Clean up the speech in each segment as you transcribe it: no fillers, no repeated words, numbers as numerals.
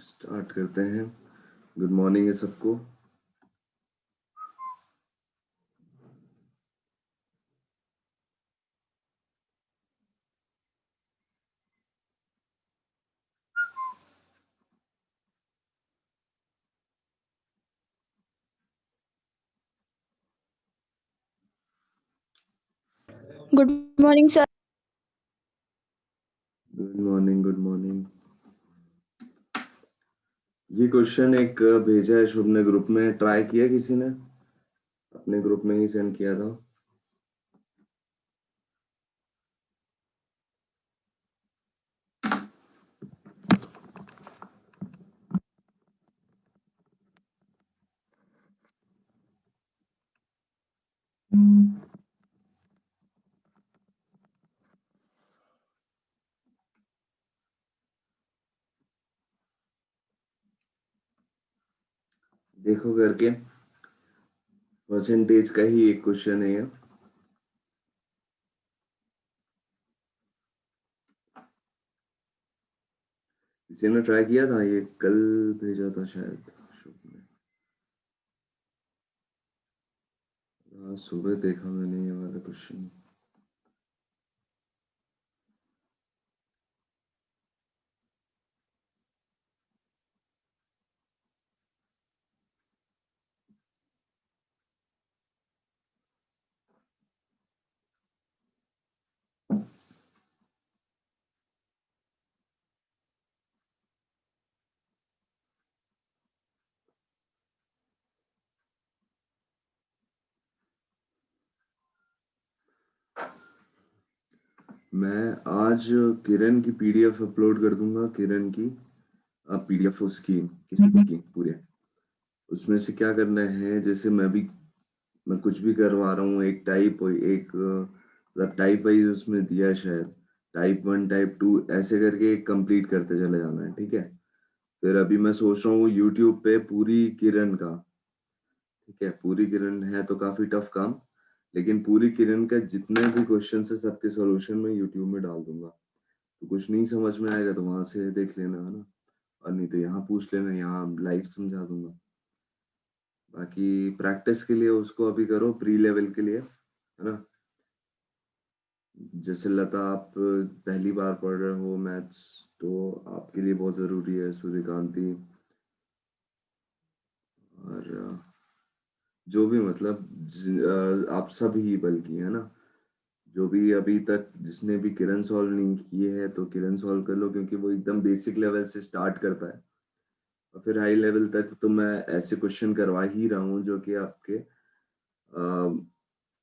Start करते हैं। Good morning है सबको। Good morning sir. Good morning, good morning. ये क्वेश्चन एक भेजा है शुभ ने ग्रुप में। ट्राई किया किसी ने? अपने ग्रुप में ही सेंड किया था। देखो करके, परसेंटेज का ही एक क्वेश्चन है ये। किसी ने ट्राई किया था? ये कल भेजा था शायद शुभ ने। हाँ, सुबह देखा मैंने ये वाला क्वेश्चन। मैं आज किरण की पीडीएफ अपलोड कर दूंगा। किरण की पीडीएफ उसकी किसी की पूरे। उसमें से क्या करना है, जैसे मैं कुछ भी करवा रहा हूँ, एक टाइप और एक मतलब टाइप वाइज उसमें दिया है शायद। टाइप 1 टाइप 2 ऐसे करके कंप्लीट करते चले जाना है, ठीक है। फिर अभी मैं सोच रहा हूँ यूट्यूब पे पूरी किरण का, ठीक है, पूरी किरण है तो काफी टफ काम, लेकिन पूरी किरण का जितने भी क्वेश्चन है सबके सॉल्यूशन मैं यूट्यूब में डाल दूंगा। तो कुछ नहीं समझ में आएगा तो वहां से देख लेना, है ना। और नहीं तो यहाँ पूछ लेना, यहाँ लाइव समझा दूंगा। बाकी प्रैक्टिस के लिए उसको अभी करो, प्री लेवल के लिए, है ना। जैसे लता, आप पहली बार पढ़ रहे हो मैथ्स, तो आपके लिए बहुत जरूरी है सूर्यकांति। और जो भी मतलब आप सब ही बल्कि, है ना, जो भी अभी तक जिसने भी किरण सॉल्व नहीं किए है तो किरण सॉल्व कर लो, क्योंकि वो एकदम बेसिक लेवल से स्टार्ट करता है और फिर हाई लेवल तक तो मैं ऐसे क्वेश्चन करवा ही रहा हूँ जो कि आपके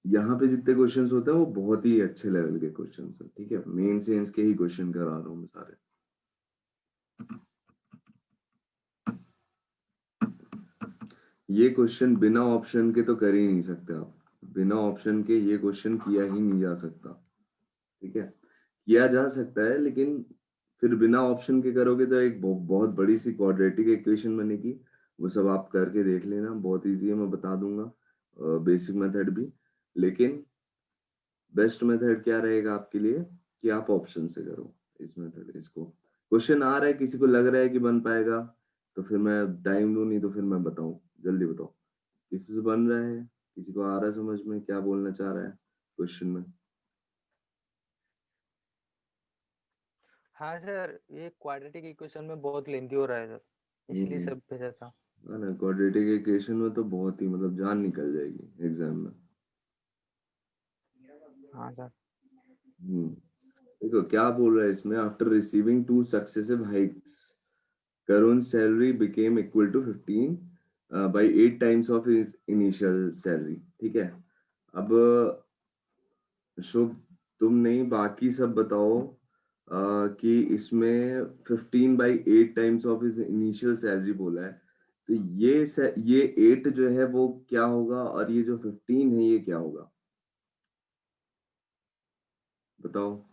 यहाँ पे जितने क्वेश्चंस होते हैं वो बहुत ही अच्छे लेवल के क्वेश्चंस हैं, ठीक है। मेन सेंस के ही क्वेश्चन करा रहा हूँ मैं सारे। ये क्वेश्चन बिना ऑप्शन के तो कर ही नहीं सकते आप। बिना ऑप्शन के ये क्वेश्चन किया ही नहीं जा सकता, ठीक है। किया जा सकता है लेकिन फिर बिना ऑप्शन के करोगे तो एक बहुत बड़ी सी क्वाड्रेटिक इक्वेशन बनेगी। वो सब आप करके देख लेना, बहुत इजी है, मैं बता दूंगा बेसिक मेथड भी। लेकिन बेस्ट मेथड क्या रहेगा आपके लिए कि आप ऑप्शन से करो इस मेथड इसको। क्वेश्चन आ रहा है, किसी को लग रहा है कि बन पाएगा तो फिर मैं टाइम लूँ, नहीं तो फिर मैं बताऊं। जल्दी बताओ, किसी से बन रहा है? किसी को आ रहा है समझ में क्या बोलना चाह रहा है क्वेश्चन में? हाँ सर, ये क्वाड्रेटिक इक्वेशन में बहुत लेंथी हो रहा है सर, इसलिए हम्म। सब भेजा था। है ना, क्वाड्रेटिक इक्वेशन में तो बहुत ही मतलब जान निकल जाएगी एग्जाम में। हाँ सर। हम्म। देखो क्या बोल रहा है इसमें, after receiving two successive hikes Karun salary became equal to 15 by 8 times of his initial salary, ठीक है। अब शुभ, तुम नहीं बाकी सब बताओ कि इसमें 15/8 times of his initial salary बोला है, तो ये 8 जो है वो क्या होगा और ये जो 15 है ये क्या होगा, बताओ।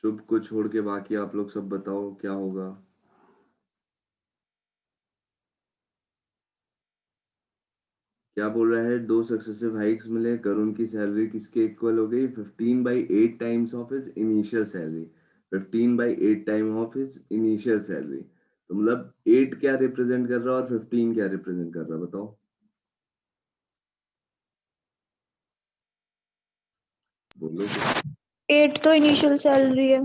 शुभ को छोड़ के बाकी आप लोग सब बताओ क्या होगा। क्या बोल रहा है, दो सक्सेसिव हाइक्स मिले, करुण की सैलरी किसके इक्वल हो गई? 15/8 times of his initial salary. 15/8 time of his initial salary. तो मतलब 8 क्या रिप्रेजेंट कर रहा है और 15 क्या रिप्रेजेंट कर रहा है, बताओ। बोलो। 8 तो इनिशियल सैलरी है।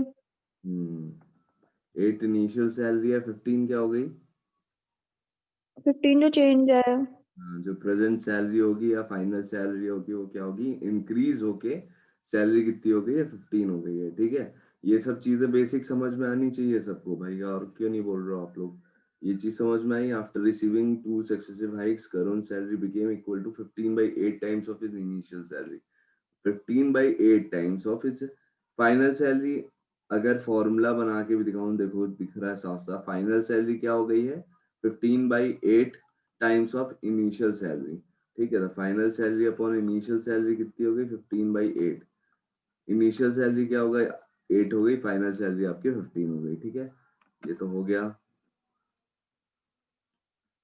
8 इनिशियल सैलरी है, 15 क्या हो गई? 15 जो चेंज है। जो प्रेजेंट सैलरी होगी या फाइनल सैलरी होगी वो क्या होगी, इंक्रीज होके सैलरी कितनी हो गई है, 15 हो गई है। ठीक है, ये सब चीजें बेसिक समझ में आनी चाहिए सबको भाई, और क्यों नहीं बोल रहे हो आप लोग। ये चीज समझ में आई। After receiving 2 successive hikes Karun salary became equal to 15/8 times of his initial salary. 15/8 times of his final salary. अगर फॉर्मूला बना के भी दिखाऊं, देखो दिख रहा है साफ साफ, फाइनल सैलरी क्या हो गई है, 15/8 टाइम्स ऑफ इनिशियल सैलरी। ठीक है, तो final salary upon initial salary कितनी हो गई, 15/8। इनिशियल सैलरी क्या हो गई, 8 हो गई, फाइनल सैलरी आपकी 15 हो गई। ठीक है, ये तो हो गया।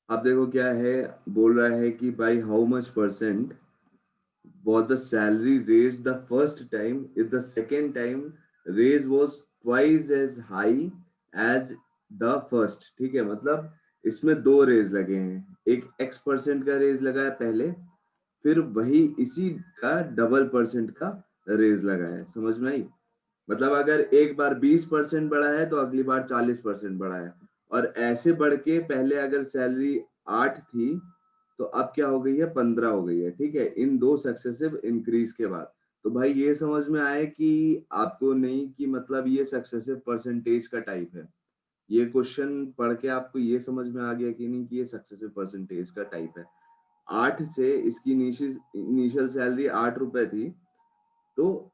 अब देखो क्या है, बोल रहा है कि by how much percent was the salary raised the first time if the second time raise was twice as high as the first। ठीक है, मतलब इसमें 2 रेज लगे हैं, एक x% का रेज लगा है पहले, फिर वही इसी का डबल परसेंट का रेज लगा है। समझ में आई? मतलब अगर एक बार 20% बढ़ा है तो अगली बार 40% बढ़ा है, और ऐसे बढ़ के पहले अगर सैलरी 8 थी तो अब क्या हो गई है, 15 हो गई है। ठीक है, इन 2 सक्सेसिव इंक्रीज के बाद। तो भाई ये समझ में आए कि आपको नहीं कि मतलब ये सक्सेसिव परसेंटेज का टाइप है। ये क्वेश्चन पढ़ के आपको ये समझ में आ गया कि नहीं कि ये सक्सेसिव परसेंटेज का टाइप है। 8 से इसकी इनिशियल सैलरी 8 रुपए थी, तो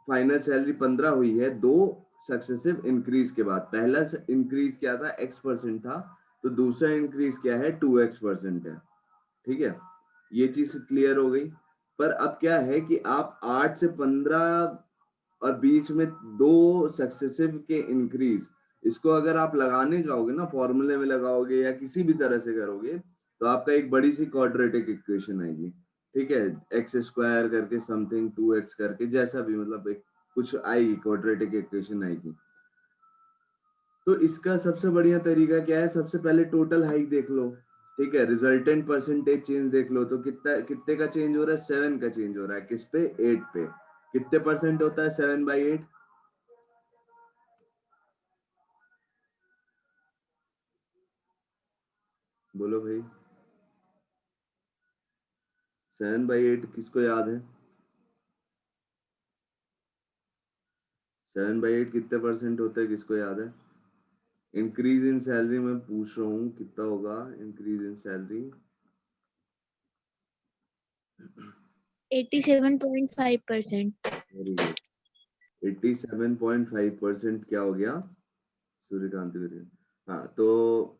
फाइनल सैलरी 15 हुई है 2 सक्सेसिव इंक्रीज के बाद। पहला इंक्रीज क्या था, x% था, तो दूसरा इंक्रीज क्या है, 2x% है। ठीक है, ये चीज क्लियर हो गई। पर अब क्या है कि आप 8 से 15 और बीच में 2 सक्सेसिव के इंक्रीज, इसको अगर आप लगाने जाओगे ना, फॉर्मूले में लगाओगे या किसी भी तरह से करोगे, तो आपका एक बड़ी सी क्वाड्रेटिक इक्वेशन आएगी। ठीक है, एक्स स्क्वायर करके समथिंग 2x करके, जैसा भी मतलब एक कुछ आएगी, क्वाड्रेटिक इक्वेशन आएगी। तो इसका सबसे बढ़िया तरीका क्या है, सबसे पहले टोटल हाइक देख लो। ठीक है, रिजल्टेंट परसेंटेज चेंज देख लो, तो कितने का चेंज हो रहा है, 7 का चेंज हो रहा है। किस पे, 8 पे। कितने परसेंट होता है 7/8? बोलो भाई, 7/8 किसको याद है? 7/8 कितने परसेंट होता है, किसको याद है? इंक्रीज इन सैलरी में पूछ रहा हूँ, कितना होगा increase in salary? 87.5%। Very good, 87.5% क्या हो गया, सूर्यकांत वीर। हाँ, तो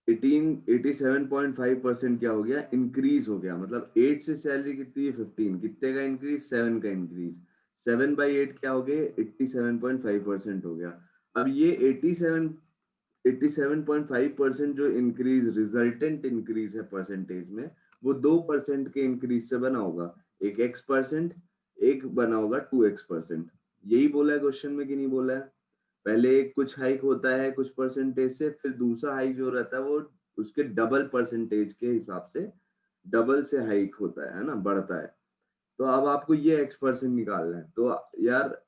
87.5% क्या हो गया, इंक्रीज हो गया। मतलब 8 से सैलरी कितनी है, 15, कितने का इंक्रीज, 7 का इंक्रीज। 7/8 क्या हो गए, 87.5% हो गया। अब ये 87.5% जो इंक्रीज, रिजल्टेंट इंक्रीज है परसेंटेज में, वो 2% के इंक्रीज से बना होगा। एक x%, एक बना होगा 2x%। यही बोला है क्वेश्चन में कि नहीं बोला है? पहले कुछ हाइक होता है कुछ परसेंटेज से, फिर दूसरा हाइक जो रहता है वो उसके डबल परसेंटेज के हिसाब से, डबल से हाइक होता है ना, बढ़ता है। तो अब आपको ये x% निकालना है, तो यार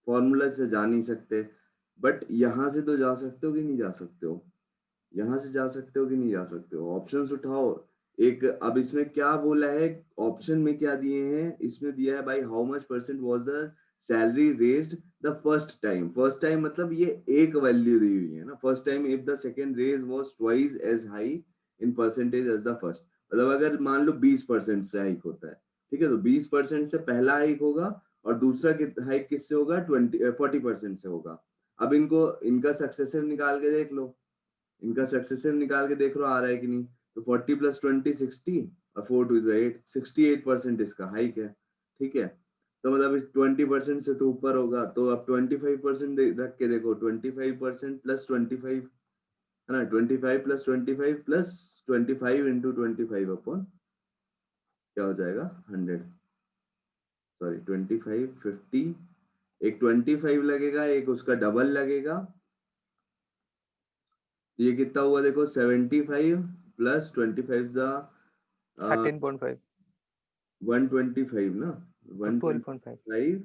फॉर्मूला से जा नहीं सकते, बट यहाँ से तो जा सकते हो कि नहीं जा सकते हो, यहाँ से जा सकते हो कि नहीं जा सकते हो, ऑप्शंस उठाओ। एक अब इसमें क्या बोला है, ऑप्शन में क्या दिए हैं, इसमें दिया है भाई how much percent was the salary raised the first time. First time मतलब ये एक वैल्यू दी हुई है ना, first time if the second raise was twice as high in percentage as the first. मतलब अगर मान लो 20% से हाइक होता है, ठीक है, तो 20% से पहला हाइक होगा, और दूसरा हाइक किससे होगा, 40% से होगा। अब इनको, इनका सक्सेसिव निकाल के देख लो, इनका सक्सेसिव निकाल के देख लो आ रहा है कि नहीं। तो 40 + 20 60, और 4 2 8, 68% इसका हाइक है। ठीक है, तो मतलब इस 20% से तो ऊपर होगा, तो अब 25% रख के देखो, 25% + 25 है ना, 25 + 25 + 25 × 25 अपॉन क्या हो जाएगा, 100। सॉरी 25 50 एक 25 लगेगा, एक उसका डबल लगेगा। ये कितना हुआ देखो, 75 प्लस 25 जा 13.5 125 ना, 12.5 125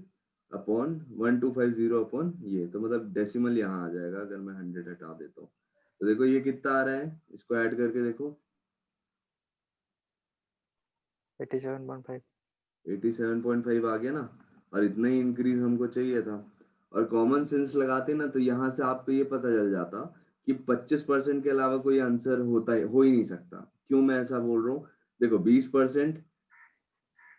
अपॉन 1250 अपॉन ये, तो मतलब डेसिमल यहाँ आ जाएगा अगर मैं 100 हटा देता हूँ। तो देखो ये कितना आ रहा है, इसको ऐड करके देखो 87.5 87.5 आ गया ना, और इतना ही इंक्रीज हमको चाहिए था। और कॉमन सेंस लगाते ना, तो यहाँ से आपको ये पता चल जाता कि 25% के अलावा कोई आंसर होता है, हो ही नहीं सकता। क्यों मैं ऐसा बोल रहा हूँ, देखो 20%,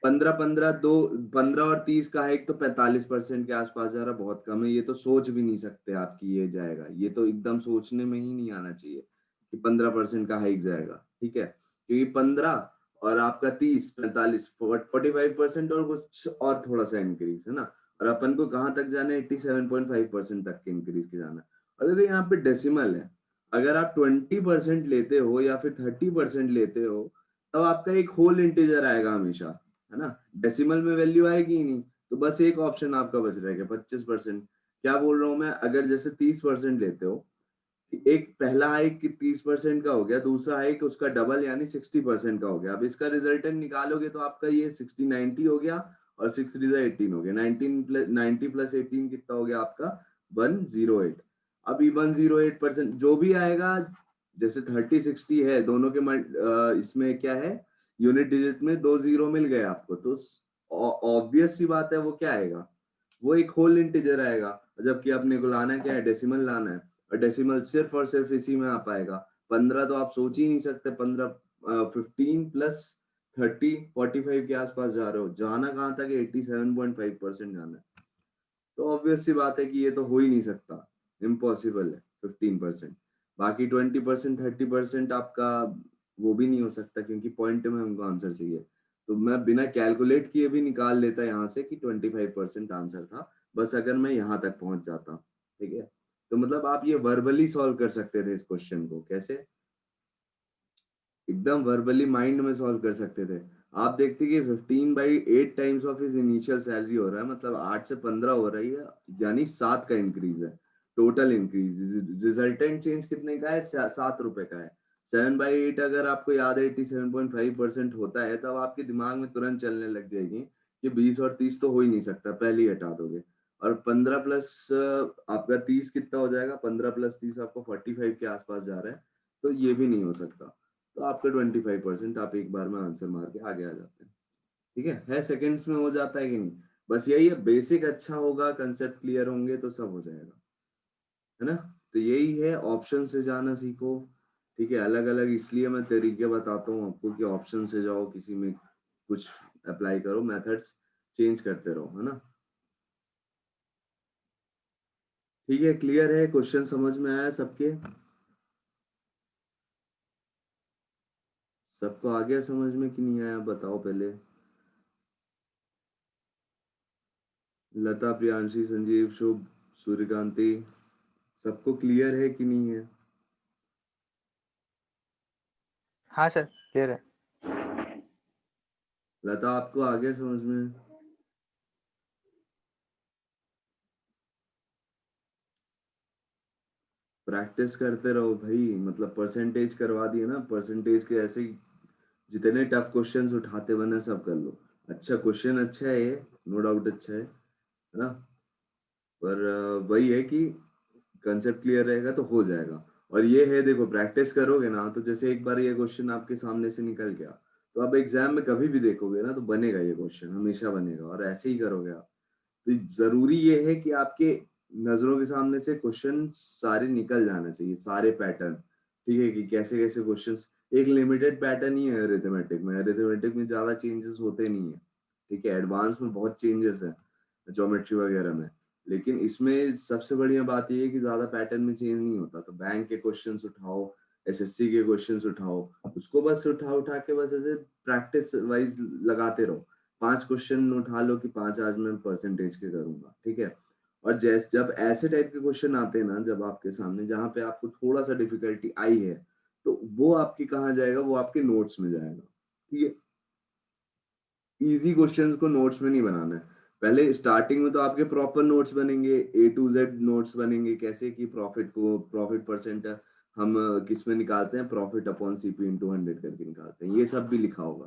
15 और 30 का है, एक तो 45% के आसपास जा रहा, बहुत कम है। ये तो सोच भी नहीं सकते आपकी ये जाएगा, ये तो एकदम सोचने में ही नहीं आना चाहिए कि 15% का हाइक जाएगा, ठीक है। क्योंकि 15 और आपका 30, 45, 45% और कुछ और थोड़ा सा इंक्रीज है ना। और अपन को कहाँ तक जाना है, 87.5% तक के इंक्रीज के जाना है। और देखो यहाँ पे डेसिमल है, अगर आप 20% लेते हो या फिर 30% लेते हो, तब आपका एक होल इंटीजर आएगा हमेशा, है ना। डेसिमल में वैल्यू आएगी ही नहीं, तो बस एक ऑप्शन आपका बच रहेगा 25%। क्या बोल रहा हूँ मैं, अगर जैसे 30% लेते हो, एक पहला हाइक 30% का हो गया, दूसरा हाइक उसका डबल यानी 60% का हो गया। अब इसका रिजल्टेंट निकालोगे तो आपका ये 60-90 हो गया, और 6×3 18 हो गया। 90 प्लस 18 कितना हो गया आपका, 108। अब ये 108% जो भी आएगा, जैसे 30-60 है दोनों के इसमें क्या है, यूनिट डिजिट में 2 जीरो मिल गए आपको, तो ऑब्वियस सी बात है वो क्या आएगा, वो एक होल इंटीजर आएगा। जबकि अपने को लाना क्या है, डेसिमल लाना है, और डेसिमल सिर्फ और सिर्फ इसी में आ पाएगा। 15 तो आप सोच ही नहीं सकते, 15 15 प्लस 30 45 के आसपास जा रहे हो, जाना कहाँ तक है, 87.5% जाना है। तो ऑब्वियस सी बात है कि ये तो हो ही नहीं सकता, इम्पॉसिबल है 15%। बाकी 20% 30% आपका वो भी नहीं हो सकता, क्योंकि पॉइंट में हमको आंसर चाहिए। तो मैं बिना कैलकुलेट किए भी निकाल लेता यहाँ से कि 25% आंसर था, बस अगर मैं यहाँ तक पहुंच जाता, ठीक है। तो मतलब आप ये वर्बली सॉल्व कर सकते थे इस क्वेश्चन को, कैसे, एकदम वर्बली माइंड में सॉल्व कर सकते थे। आप देखते कि 15/8 times of his initial salary हो रहा है, मतलब 8 से 15 हो रही है, यानी 7 का इंक्रीज है, टोटल इंक्रीज। रिजल्टेंट चेंज कितने का है, 7 रुपए का है। 7/8 अगर आपको याद है 87.5% होता है, तब आपके दिमाग में तुरंत चलने लग जाएगी कि 20 और 30 तो हो ही नहीं सकता, पहले ही हटा दोगे। और 15 प्लस आपका 30 कितना हो जाएगा, 15 प्लस 30 आपको 45 के आसपास जा रहा है, तो ये भी नहीं हो सकता। तो आपका 25% आप एक बार में आंसर मार के आगे आ जाते हैं, ठीक है सेकंड्स में हो जाता है कि नहीं। बस यही है, बेसिक अच्छा होगा, कंसेप्ट क्लियर होंगे तो सब हो जाएगा, है ना। तो यही है, ऑप्शन से जाना सीखो, ठीक है। अलग अलग इसलिए मैं तरीके बताता हूँ आपको कि ऑप्शन से जाओ, किसी में कुछ अप्लाई करो, मेथड्स चेंज करते रहो, है ना। ठीक है, क्लियर है, क्वेश्चन समझ में आया सबके, सबको आ गया समझ में कि नहीं आया, बताओ पहले। लता, प्रियांशी, संजीव, शुभ, सूर्यकांति, सबको क्लियर है कि नहीं है। हाँ सर, क्लियर है। लता, आपको आ गया समझ में। प्रैक्टिस करते रहो भाई, मतलब परसेंटेज करवा दिए ना, परसेंटेज के ऐसे ही जितने टफ क्वेश्चंस उठाते बने सब कर लो। अच्छा क्वेश्चन अच्छा है ये, नो डाउट अच्छा है ना। पर वही है कि कंसेप्ट क्लियर रहेगा तो हो जाएगा। और ये है, देखो प्रैक्टिस करोगे ना, तो जैसे एक बार ये क्वेश्चन आपके सामने से निकल गया, तो आप एग्जाम में कभी भी देखोगे ना, तो बनेगा ये क्वेश्चन, हमेशा बनेगा, और ऐसे ही करोगे आप। तो जरूरी ये है कि आपके नजरों के सामने से क्वेश्चन सारे निकल जाना चाहिए, सारे पैटर्न, ठीक है, कि कैसे कैसे क्वेश्चंस। एक लिमिटेड पैटर्न ही है अरिथमेटिक में, अरिथमेटिक में ज्यादा चेंजेस होते नहीं है, ठीक है। एडवांस में बहुत चेंजेस है, ज्योमेट्री वगैरह में। लेकिन इसमें सबसे बढ़िया बात ये है कि ज्यादा पैटर्न में चेंज नहीं होता। तो बैंक के क्वेश्चंस उठाओ, एसएससी के क्वेश्चंस उठाओ, उसको बस उठा उठा के बस ऐसे प्रैक्टिस वाइज लगाते रहो। 5 क्वेश्चन उठा लो कि 5 आज मैं परसेंटेज के करूंगा, ठीक है। और जैसे जब ऐसे टाइप के क्वेश्चन आते हैं ना, जब आपके सामने जहाँ पे आपको थोड़ा सा डिफिकल्टी आई है, तो वो आपकी कहाँ जाएगा, वो आपके नोट्स में जाएगा, ठीक है। इजी क्वेश्चंस को नोट्स में नहीं बनाना है, पहले स्टार्टिंग में तो आपके प्रॉपर नोट्स बनेंगे, A to Z नोट्स बनेंगे, कैसे कि प्रॉफिट परसेंट हम किस में निकालते हैं, प्रॉफिट अपॉन CP into 100 करके निकालते हैं, ये सब भी लिखा होगा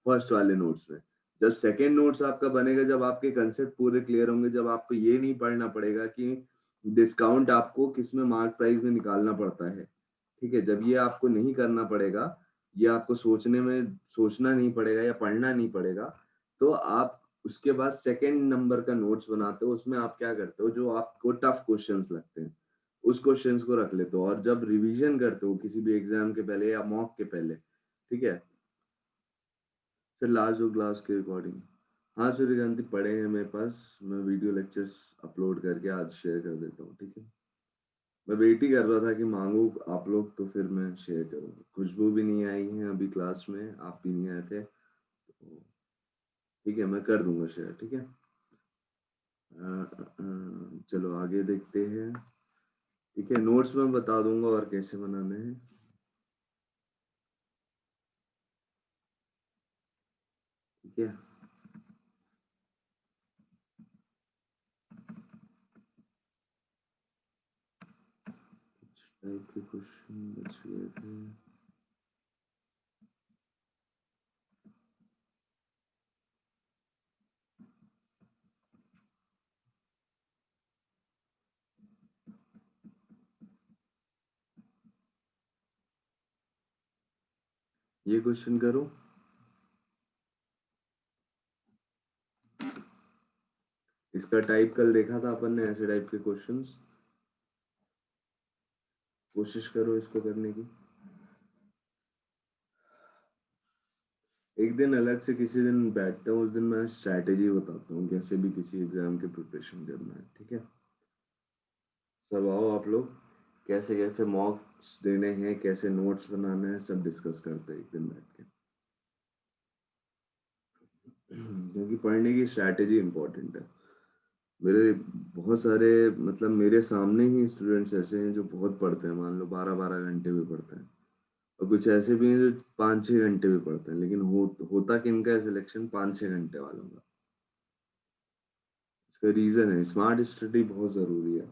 फर्स्ट वाले नोट्स में। जब सेकंड नोट्स आपका बनेगा, जब आपके कंसेप्ट पूरे क्लियर होंगे, जब आपको ये नहीं पढ़ना पड़ेगा कि डिस्काउंट आपको किस में मार्क प्राइस में निकालना पड़ता है, ठीक है, जब ये आपको नहीं करना पड़ेगा, ये आपको सोचना नहीं पड़ेगा या पढ़ना नहीं पड़ेगा, तो आप उसके बाद सेकंड नंबर का नोट्स बनाते हो, उसमें आप क्या करते हो, जो आपको टफ क्वेश्चंस लगते हैं उस क्वेश्चंस को रख लेते हो, और जब रिवीजन करते हो किसी भी एग्जाम के पहले या मॉक के पहले, ठीक है सर, लास्ट और क्लास के रिकॉर्डिंग, हाँ सूर्यकांति पढ़े हैं मेरे पास, मैं वीडियो लेक्चर्स अपलोड करके आज शेयर कर देता हूँ, ठीक है, मैं वेट ही कर रहा था कि मांगू आप लोग तो फिर मैं शेयर करूँ। खुशबू भी नहीं आई है अभी क्लास में, आप भी नहीं आए थे, तो ठीक है मैं कर दूंगा शेयर, ठीक है। चलो आगे देखते हैं, ठीक है, नोट्स मैं बता दूंगा और कैसे बनाने हैं, ठीक है। टाइप के क्वेश्चन बच गए थे, ये क्वेश्चन करो, इसका टाइप कल देखा था अपन ने, ऐसे टाइप के क्वेश्चंस, कोशिश करो इसको करने की। एक दिन अलग से किसी दिन बैठता हूँ, उस दिन मैं स्ट्रैटेजी बताता हूँ कैसे भी किसी एग्जाम की प्रिपरेशन करना है, ठीक है। सब आओ आप लोग, कैसे कैसे मॉक्स देने हैं, कैसे नोट्स बनाने हैं, सब डिस्कस करते हैं एक दिन बैठ के, क्योंकि पढ़ने की स्ट्रैटेजी इंपॉर्टेंट है। मेरे बहुत सारे, मतलब मेरे सामने ही स्टूडेंट्स ऐसे हैं जो बहुत पढ़ते हैं, मान लो 12-12 घंटे भी पढ़ते हैं, और कुछ ऐसे भी हैं जो 5-6 घंटे भी पढ़ते हैं, लेकिन होता किनका है सिलेक्शन 5-6 घंटे वालों का। इसका रीजन है स्मार्ट स्टडी बहुत जरूरी है।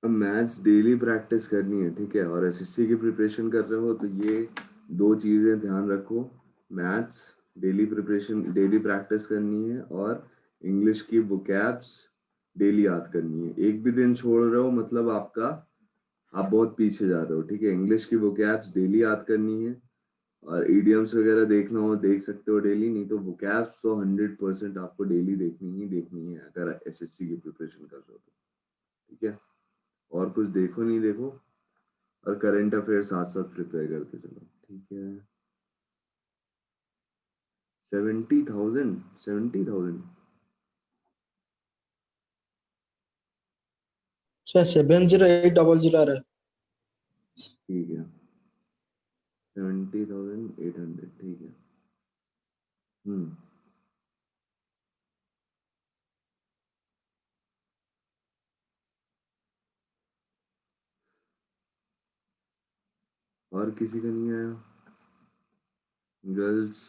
अब मैथ्स डेली प्रैक्टिस करनी है, ठीक है, और SSC की प्रिपरेशन कर रहे हो तो ये दो चीजें ध्यान रखो, maths daily preparation, daily practice करनी है, और इंग्लिश की वोकैब्स डेली याद करनी है। एक भी दिन छोड़ रहे हो मतलब आप बहुत पीछे जा रहे हो, ठीक है। इंग्लिश की वोकैब्स डेली याद करनी है, और ईडियम्स वगैरह देखना हो देख सकते हो डेली, नहीं तो वोकैब्स तो 100% आपको डेली देखनी है अगर SSC की प्रिपरेशन कर रहे हो तो, ठीक है। और कुछ देखो नहीं देखो, और करंट अफेयर साथ साथ प्रिपेयर करते चलो, ठीक है। 70,000। सर 708000 आ रहा है। ठीक है 70,800, ठीक है। हम्म, और किसी का नहीं आया, गर्ल्स?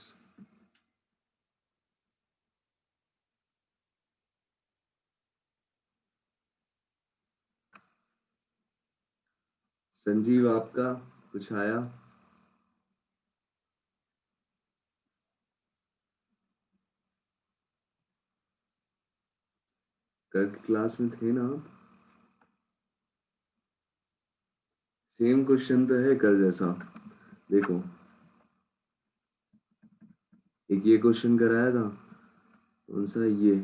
संजीव आपका कुछ आया? कल की क्लास में थे ना आप? सेम क्वेश्चन तो है कल जैसा, देखो एक ये क्वेश्चन कराया था, कौन सा ये,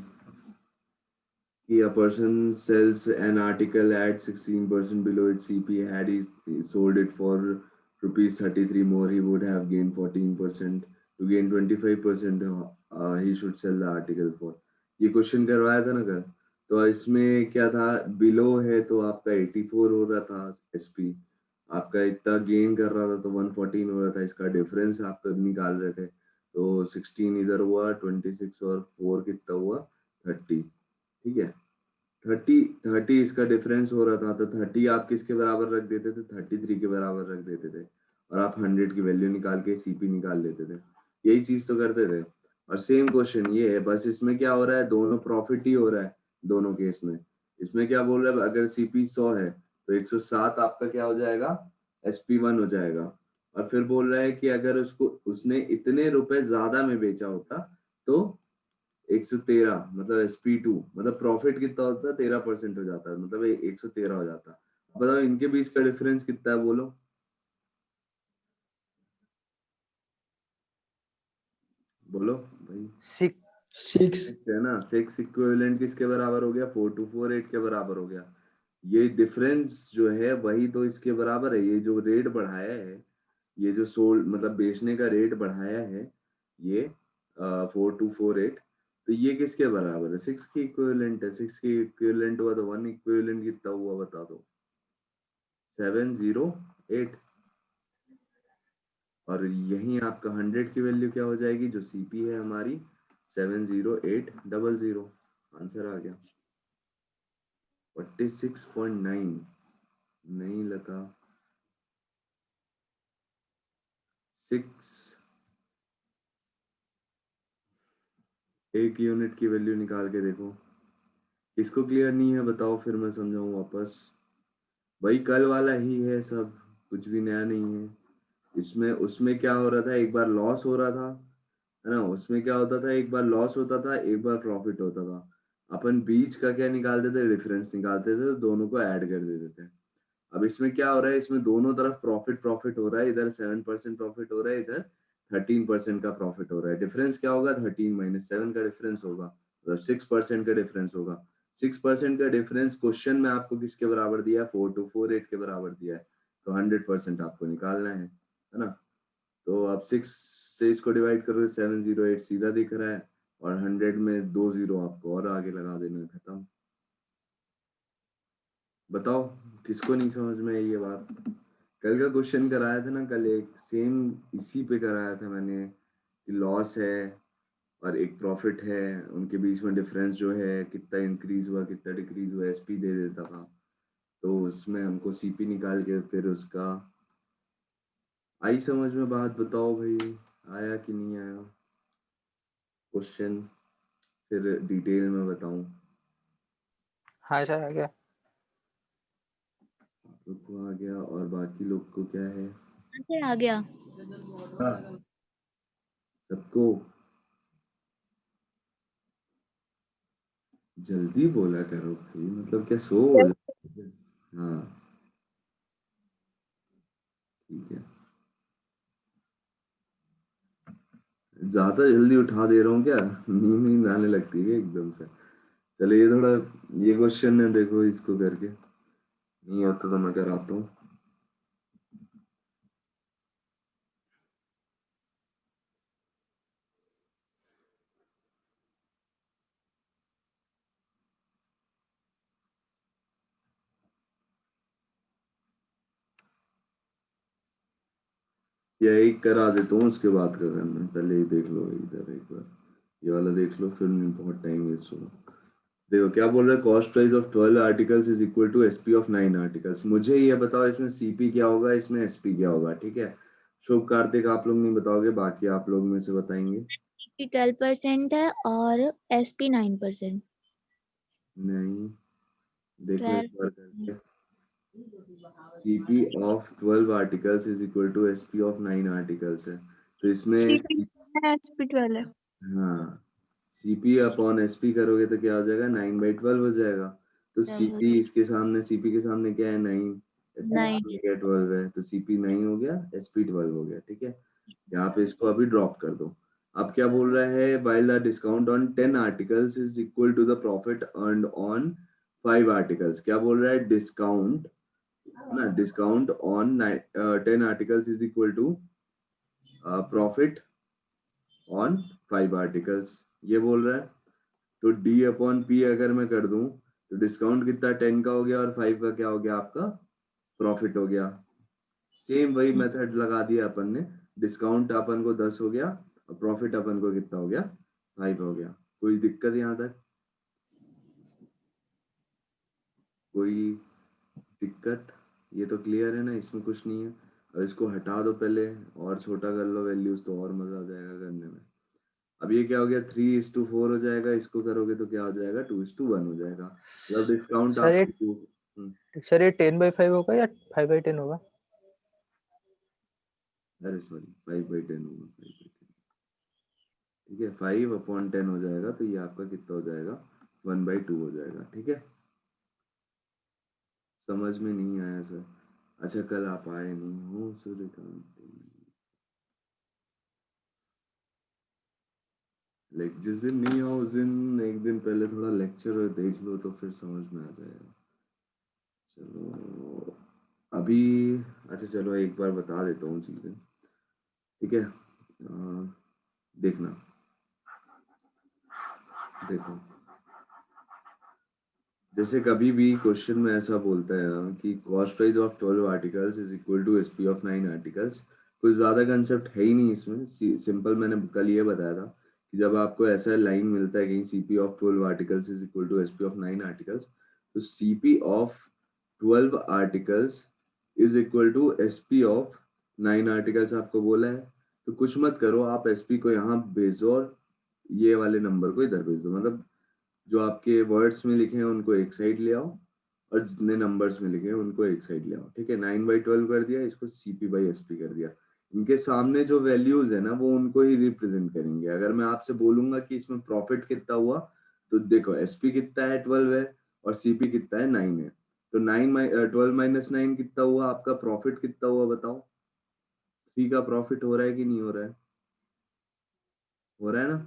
कि a person sells an article at 16% below its CP, had he sold it for rupees 33 more, he would have gained 14%, to gain 25% he should sell the article for। ये क्वेश्चन करवाया था ना कल, तो इसमें क्या था, बिलो है तो आपका 84 हो रहा था SP, आपका इतना गेन कर रहा था तो 114 हो रहा था, इसका डिफरेंस आप निकाल रहे थे, तो 16 इधर हुआ 26 और 4 कितना हुआ 30, ठीक है। 30 इसका डिफरेंस हो रहा था, तो 30 आप किसके बराबर रख देते थे? 33 के बराबर रख देते थे, और आप 100 की वैल्यू निकाल के सीपी निकाल लेते थे। यही चीज तो करते थे। और सेम क्वेश्चन ये है, बस इसमें क्या हो रहा है, दोनों प्रॉफिट ही हो रहा है दोनों केस में। इसमें क्या बोल रहा है, अगर सीपी 100 है तो 107 आपका क्या हो जाएगा, SP1 हो जाएगा। और फिर बोल रहा है कि अगर उसने इतने रुपए ज्यादा में बेचा होता तो 113, मतलब SP2, मतलब प्रॉफिट कितना होता है, 13% हो जाता है, मतलब 113 हो जाता है। बताओ इनके बीच का डिफरेंस कितना है, बोलो बोलो भाई। 6 6. 6 है ना, 6 इक्विवेलेंट किसके बराबर हो गया, 4248 के बराबर हो गया। ये डिफरेंस जो है वही तो इसके बराबर है। ये जो रेट बढ़ाया है, ये जो सोल्ड मतलब बेचने का रेट बढ़ाया है, ये 4248, तो ये किसके बराबर है, 6 की इक्विवेलेंट है। 6 की इक्विवेलेंट हुआ तो 1 इक्विवेलेंट कितना हुआ बता दो, 708। और यहीं आपका 100 की वैल्यू क्या हो जाएगी, जो सीपी है हमारी 70800। आंसर आ गया 46.9। नहीं लगा 6। एक यूनिट की वैल्यू निकाल के देखो। किसको क्लियर नहीं है बताओ, फिर मैं समझाऊं वापस। वही कल वाला ही है सब, कुछ भी नया नहीं है इसमें। उसमें क्या हो रहा था, एक बार लॉस हो रहा था, है ना। उसमें क्या होता था, एक बार लॉस होता था, एक बार प्रॉफिट होता था। अपन बीच का क्या निकालते थे, डिफरेंस निकालते थे, तो दोनों को ऐड कर देते थे। अब इसमें क्या हो रहा है, इसमें दोनों तरफ प्रॉफिट प्रॉफिट हो रहा है। इधर 7% प्रॉफिट हो रहा है, इधर 13% का प्रॉफिट हो रहा है। डिफरेंस क्या होगा, 13 माइनस 7 का डिफरेंस होगा, मतलब 6% का डिफरेंस होगा। 6% का डिफरेंस क्वेश्चन में आपको किसके बराबर दिया है, 4248 के बराबर दिया है। तो 100% आपको निकालना है ना। तो अब 6 से इसको डिवाइड करो, 708 सीधा दिख रहा है, और 100 में 2 जीरो आपको और आगे लगा देना है, खत्म। बताओ किसको नहीं समझ में आई ये बात। कल का क्वेश्चन कराया था ना, कल एक सेम इसी पे कराया था मैंने, कि लॉस है और एक प्रॉफिट है, उनके बीच में डिफरेंस जो है कितना इंक्रीज हुआ कितना डिक्रीज हुआ, एसपी दे देता था। तो उसमें हमको सीपी निकाल के फिर उसका, आई समझ में बात। बताओ भाई, आया कि नहीं आया क्वेश्चन, फिर डिटेल में बताऊं। हाँ सर आ गया। आप लोग को आ गया, और बाकी लोग को क्या है, आंसर आ गया। सबको जल्दी बोला करो भाई, मतलब क्या सो हो जाते हैं? हाँ ठीक है। ज्यादा जल्दी उठा दे रहा हूँ क्या, नींद नींद आने लगती है एकदम से। चलो ये थोड़ा, ये क्वेश्चन है देखो, इसको करके नहीं आता तो मैं कराता हूँ। या एक करा देता हूँ, उसके बाद का करना है। पहले ये देख लो इधर एक बार, ये वाला देख लो, फिर नहीं बहुत टाइम वेस्ट होगा। देखो क्या बोल रहा है, cost price of 12 articles is equal to SP of 9 articles. मुझे ये बताओ इसमें सीपी क्या होगा, इसमें एसपी क्या होगा, ठीक है। शुभ कार्तिक आप लोग नहीं बताओगे, बाकी आप लोग में से बताएंगे। की 12% है और SP 9%। नहीं, देखो एक बार 12। करके, CP of 12 articles is equal to SP of 9 articles है। तो इसमें CP है, SP12 है। हाँ, सीपी अपॉन एसपी करोगे तो क्या हो जाएगा, 9/12 हो जाएगा। तो सीपी इसके सामने, सीपी के सामने क्या है, 9, एसपी के 9। सामने क्या 12 है, तो सीपी 9 हो गया, एसपी 12 हो गया, ठीक है। यहाँ पे इसको अभी ड्रॉप कर दो। अब क्या बोल रहा है, while the discount on 10 articles is equal to the profit earned on 5 articles। क्या बोल रहा है, डिस्काउंट ना, discount on 10 articles is equal to profit on 5 articles, ये बोल रहा है। तो डी अपॉन पी अगर मैं कर दूं, तो डिस्काउंट कितना 10 का हो गया, और 5 का क्या हो गया आपका, प्रॉफिट हो गया। सेम वही मेथड लगा दिया अपन ने। डिस्काउंट अपन को 10 हो गया, और प्रॉफिट अपन को कितना हो गया, 5 हो गया। कोई दिक्कत यहाँ तक? कोई दिक्कत? ये तो क्लियर है ना, इसमें कुछ नहीं है। अब इसको हटा दो पहले और छोटा कर लो वैल्यूज, तो और मजा आ जाएगा करने में। अब ये क्या हो गया, 3:4 हो जाएगा, इसको करोगे तो क्या हो जाएगा, 2:1 हो जाएगा। मतलब डिस्काउंट सर ये आपको सर ये 10/5 होगा या 5/10 होगा? अरे सॉरी 5/10 होगा, 5/10। ठीक है, 5/10 हो जाएगा, तो ये आपका कितना हो जाएगा, 1/2 हो जाएगा। ठीक है, समझ में नहीं आया सर? अच्छा, कल आप आए नहीं हो सूर्यकांत, लाइक जिस दिन नहीं हो उस दिन एक दिन पहले थोड़ा लेक्चर देख लो तो फिर समझ में आ जाएगा। चलो अभी, अच्छा चलो एक बार बता देता हूँ चीजें। ठीक है, देखना, देखो जैसे कभी भी क्वेश्चन में ऐसा बोलता है ना कि cost price of 12 articles is equal to SP of 9 articles, कोई ज्यादा कंसेप्ट है ही नहीं इसमें। सिंपल मैंने कल ये बताया था कि जब आपको ऐसा लाइन मिलता है कहीं CP of 12 articles is equal to SP of 9 articles, तो CP of 12 articles is equal to SP of 9 articles आपको बोला है। तो कुछ मत करो, आप एसपी को यहाँ भेज दो और ये वाले नंबर को इधर भेज दो। मतलब जो आपके वर्ड्स में लिखे हैं उनको एक साइड ले आओ और जितने नंबर्स में लिखे हैं उनको एक साइड ले आओ। ठीक है, 9/12 कर दिया, इसको CP/SP कर दिया। इनके सामने जो वैल्यूज है ना वो उनको ही रिप्रेजेंट करेंगे। अगर मैं आपसे बोलूंगा कि इसमें प्रॉफिट कितना हुआ, तो देखो SP कितना है 12 है और CP कितना है 9 है, तो 12 - 9 कितना हुआ, आपका प्रॉफिट कितना हुआ बताओ? 3 का प्रॉफिट हो रहा है कि नहीं हो रहा है? हो रहा है ना?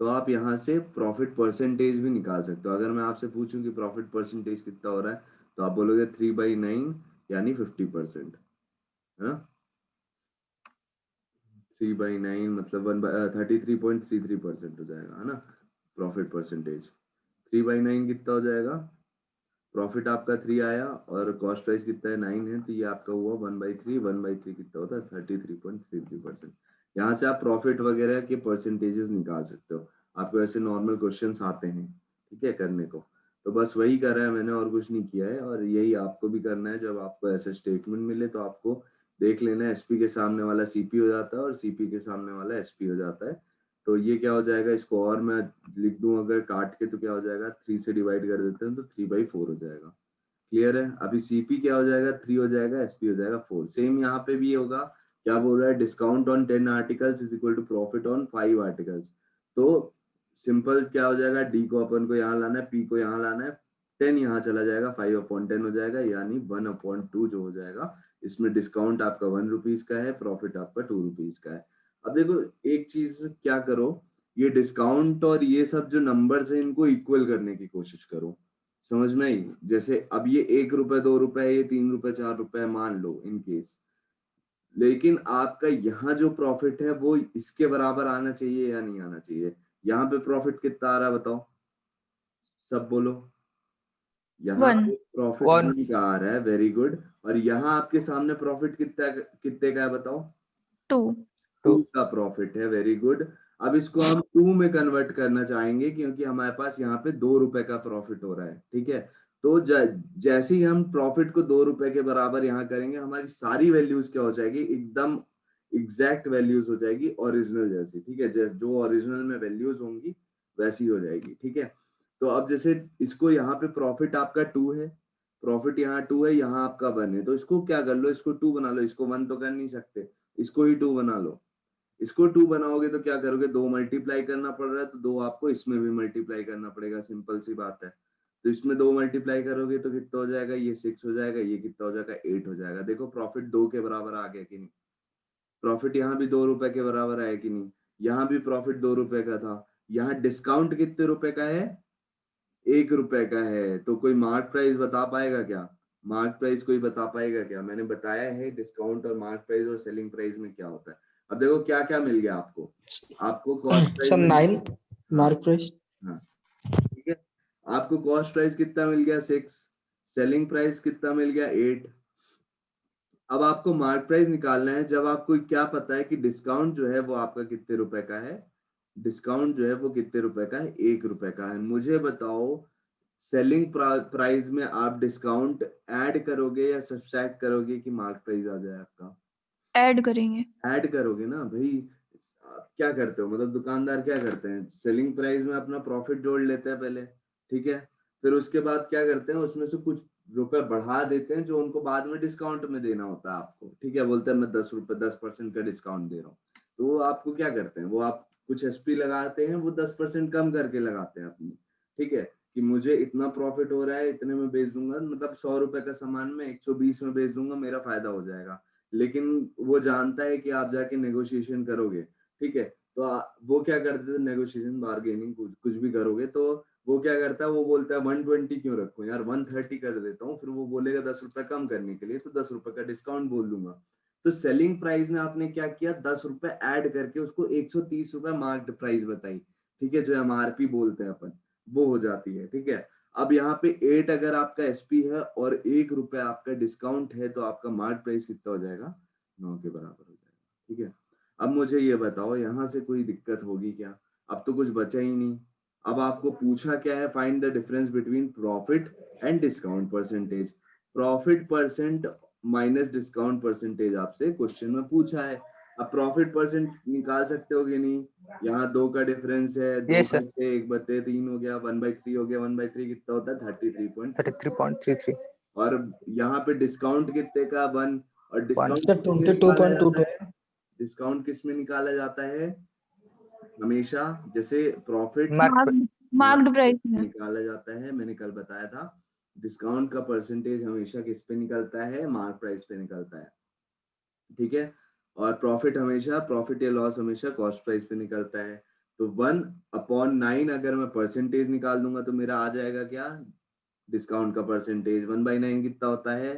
तो आप यहाँ से प्रॉफिट परसेंटेज भी निकाल सकते हो। अगर मैं आपसे पूछूं कि प्रॉफिट परसेंटेज कितना हो रहा है, तो आप बोलोगे 3/9 यानी 50%, है ना? 3/9 मतलब 33.33% हो जाएगा, है ना प्रॉफिट परसेंटेज। 3/9 कितना हो जाएगा, प्रॉफिट आपका 3 आया और कॉस्ट प्राइस कितना है 9 है, तो ये आपका हुआ 1/3। 1/3 कितना होता है, 33.33%। यहाँ से आप प्रॉफिट वगैरह के परसेंटेजेस निकाल सकते हो। आपको ऐसे नॉर्मल क्वेश्चंस आते हैं, ठीक है, करने को। तो बस वही करा है मैंने और कुछ नहीं किया है, और यही आपको भी करना है। जब आपको ऐसे स्टेटमेंट मिले तो आपको देख लेना है, एसपी के सामने वाला सीपी हो जाता है और सीपी के सामने वाला एसपी हो जाता है। तो ये क्या हो जाएगा, इसको और मैं लिख दूं अगर काट के, तो क्या हो जाएगा, 3 से डिवाइड कर देते हैं तो 3/4 हो जाएगा। क्लियर है? अभी सीपी क्या हो जाएगा, 3 हो जाएगा, एसपी हो जाएगा 4। सेम यहाँ पे भी होगा। क्या बोल रहा है, discount on 10 articles is equal to profit on 5 articles. तो सिंपल क्या हो जाएगा, डी को अपन को यहाँ लाना है, पी को यहाँ लाना है, 10 यहाँ चला जाएगा, 5/10 हो जाएगा, यानी 1/2 जो हो जाएगा। इसमें डिस्काउंट आपका 1 रुपीज का है, प्रॉफिट आपका 2 रुपीज का है। अब देखो एक चीज क्या करो, ये डिस्काउंट और ये सब जो नंबर्स है इनको इक्वल करने की कोशिश करो। समझ में आई? जैसे अब ये 1 रुपए 2 रुपए, ये 3 रुपए 4 रुपए मान लो इन केस, लेकिन आपका यहाँ जो प्रॉफिट है वो इसके बराबर आना चाहिए या नहीं आना चाहिए? यहाँ पे प्रॉफिट कितना आ रहा है बताओ, सब बोलो। यहाँ 1. पे प्रॉफिट 1 1 का आ रहा है, वेरी गुड। और यहाँ आपके सामने प्रॉफिट कितने का है बताओ? 2. 2 का प्रॉफिट है, वेरी गुड। अब इसको हम 2 में कन्वर्ट करना चाहेंगे क्योंकि हमारे पास यहाँ पे 2 रुपए का प्रॉफिट हो रहा है। ठीक है, तो जैसे ही हम प्रॉफिट को 2 रुपए के बराबर यहाँ करेंगे, हमारी सारी वैल्यूज क्या हो जाएगी, एकदम एग्जैक्ट वैल्यूज हो जाएगी, ओरिजिनल जैसी। ठीक है, जो ओरिजिनल में वैल्यूज होंगी वैसी हो जाएगी। ठीक है, तो अब जैसे इसको यहाँ पे प्रॉफिट आपका 2 है, प्रॉफिट यहाँ 2 है, यहाँ आपका 1 है, तो इसको क्या कर लो, इसको 2 बना लो। इसको 1 तो कर नहीं सकते, इसको ही 2 बना लो। इसको 2 बनाओगे तो क्या करोगे, 2 मल्टीप्लाई करना पड़ रहा है, तो 2 आपको इसमें भी मल्टीप्लाई करना पड़ेगा, सिंपल सी बात है। तो इसमें 2 मल्टीप्लाई करोगे तो कितना हो जाएगा, ये 6 हो जाएगा, ये कितना हो जाएगा, 8 हो जाएगा। देखो प्रॉफिट 2 के बराबर आ गया कि नहीं? प्रॉफिट यहाँ भी 2 रुपए के बराबर आया कि नहीं? यहाँ भी प्रॉफिट 2 रुपए का था। यहाँ डिस्काउंट कितने रुपए का है, 1 रुपए का है। तो कोई मार्क प्राइस बता पाएगा क्या? मार्क प्राइस कोई बता पाएगा क्या? मैंने बताया है डिस्काउंट और मार्क प्राइस और सेलिंग प्राइस में क्या होता है। अब देखो क्या क्या मिल गया आपको, आपको कॉस्ट प्राइस सर में 9 हाँ मार्क प्राइस। हाँ ठीक है, आपको कॉस्ट प्राइस कितना मिल गया, 6। सेलिंग प्राइस कितना मिल गया, 8। अब आपको मार्क प्राइस निकालना है, जब आपको क्या पता है कि डिस्काउंट जो है वो आपका कितने रुपए का है, डिस्काउंट जो है वो कितने रुपए का है, 1 रुपए का है। मुझे बताओ सेलिंग प्राइस में आप डिस्काउंट ऐड करोगे या सब्सट्रैक्ट करोगे कि मार्क प्राइस आ जाए आपका? ऐड करेंगे। ऐड करोगे ना भाई। आप क्या करते हो, मतलब दुकानदार क्या करते हैं, सेलिंग प्राइस में अपना प्रॉफिट जोड़ लेते हैं पहले, ठीक है, फिर उसके बाद क्या करते हैं, उसमें से कुछ रुपए बढ़ा देते हैं जो उनको बाद में डिस्काउंट में देना होता है आपको, ठीक है, बोलते हैं मैं 10% का डिस्काउंट दे रहा हूँ। तो वो आपको क्या करते हैं, वो आप कुछ एसपी लगाते हैं, वो 10% कम करके लगाते हैं अपनी, ठीक है, कि मुझे इतना प्रॉफिट हो रहा है, इतने में बेच दूंगा, मतलब 100 रुपए का सामान में 120 में बेच दूंगा, मेरा फायदा हो जाएगा। लेकिन वो जानता है कि आप जाके नेगोशिएशन करोगे, ठीक है, तो वो क्या करते थे, नेगोशिएशन बार्गेनिंग कुछ भी करोगे तो वो क्या करता है, वो बोलता है 120 क्यों रखूं यार, 130 कर देता हूँ, फिर वो बोलेगा 10 रुपए कम करने के लिए, तो 10 रुपए का डिस्काउंट बोल दूंगा। तो सेलिंग प्राइस में आपने क्या किया, 10 रुपए ऐड करके उसको 130 रुपए मार्क्ड प्राइस बताई, ठीक है, जो एमआरपी बोलते हैं अपन, वो हो जाती है, ठीक है। अब यहाँ पे 8 अगर आपका एसपी है और 1 रुपए आपका डिस्काउंट है, तो आपका मार्क प्राइस कितना हो जाएगा, 9 के बराबर हो जाएगा, ठीक है। अब मुझे ये बताओ, यहाँ से कोई दिक्कत होगी क्या? अब तो कुछ बचा ही नहीं। अब आपको पूछा क्या है, find the difference between profit and discount percentage. Profit percent minus discount percentage आपसे क्वेश्चन में पूछा है। अब प्रॉफिट परसेंट निकाल सकते हो कि नहीं? यहाँ 2 का डिफरेंस है, 2 यस सर। में से 1/3 हो गया, 1/3 हो गया, 1/3 कितना होता है, 33.33। 33.33। और यहाँ पे डिस्काउंट कितने का, 1, और डिस्काउंट Sir, किस में निकाला 22.22. जाता है, डिस्काउंट किस में निकाला जाता है हमेशा, जैसे प्रॉफिट मार्क मार्क्ड प्राइस में। निकाला जाता है, मैंने कल बताया था, डिस्काउंट का परसेंटेज हमेशा किस पे निकलता है, मार्क प्राइस पे निकलता है, ठीक है, और प्रॉफिट हमेशा, प्रॉफिट या लॉस हमेशा कॉस्ट प्राइस पे निकलता है। तो 1/9 अगर मैं परसेंटेज निकाल दूंगा तो मेरा आ जाएगा क्या, डिस्काउंट का परसेंटेज। 1/9 कितना होता है,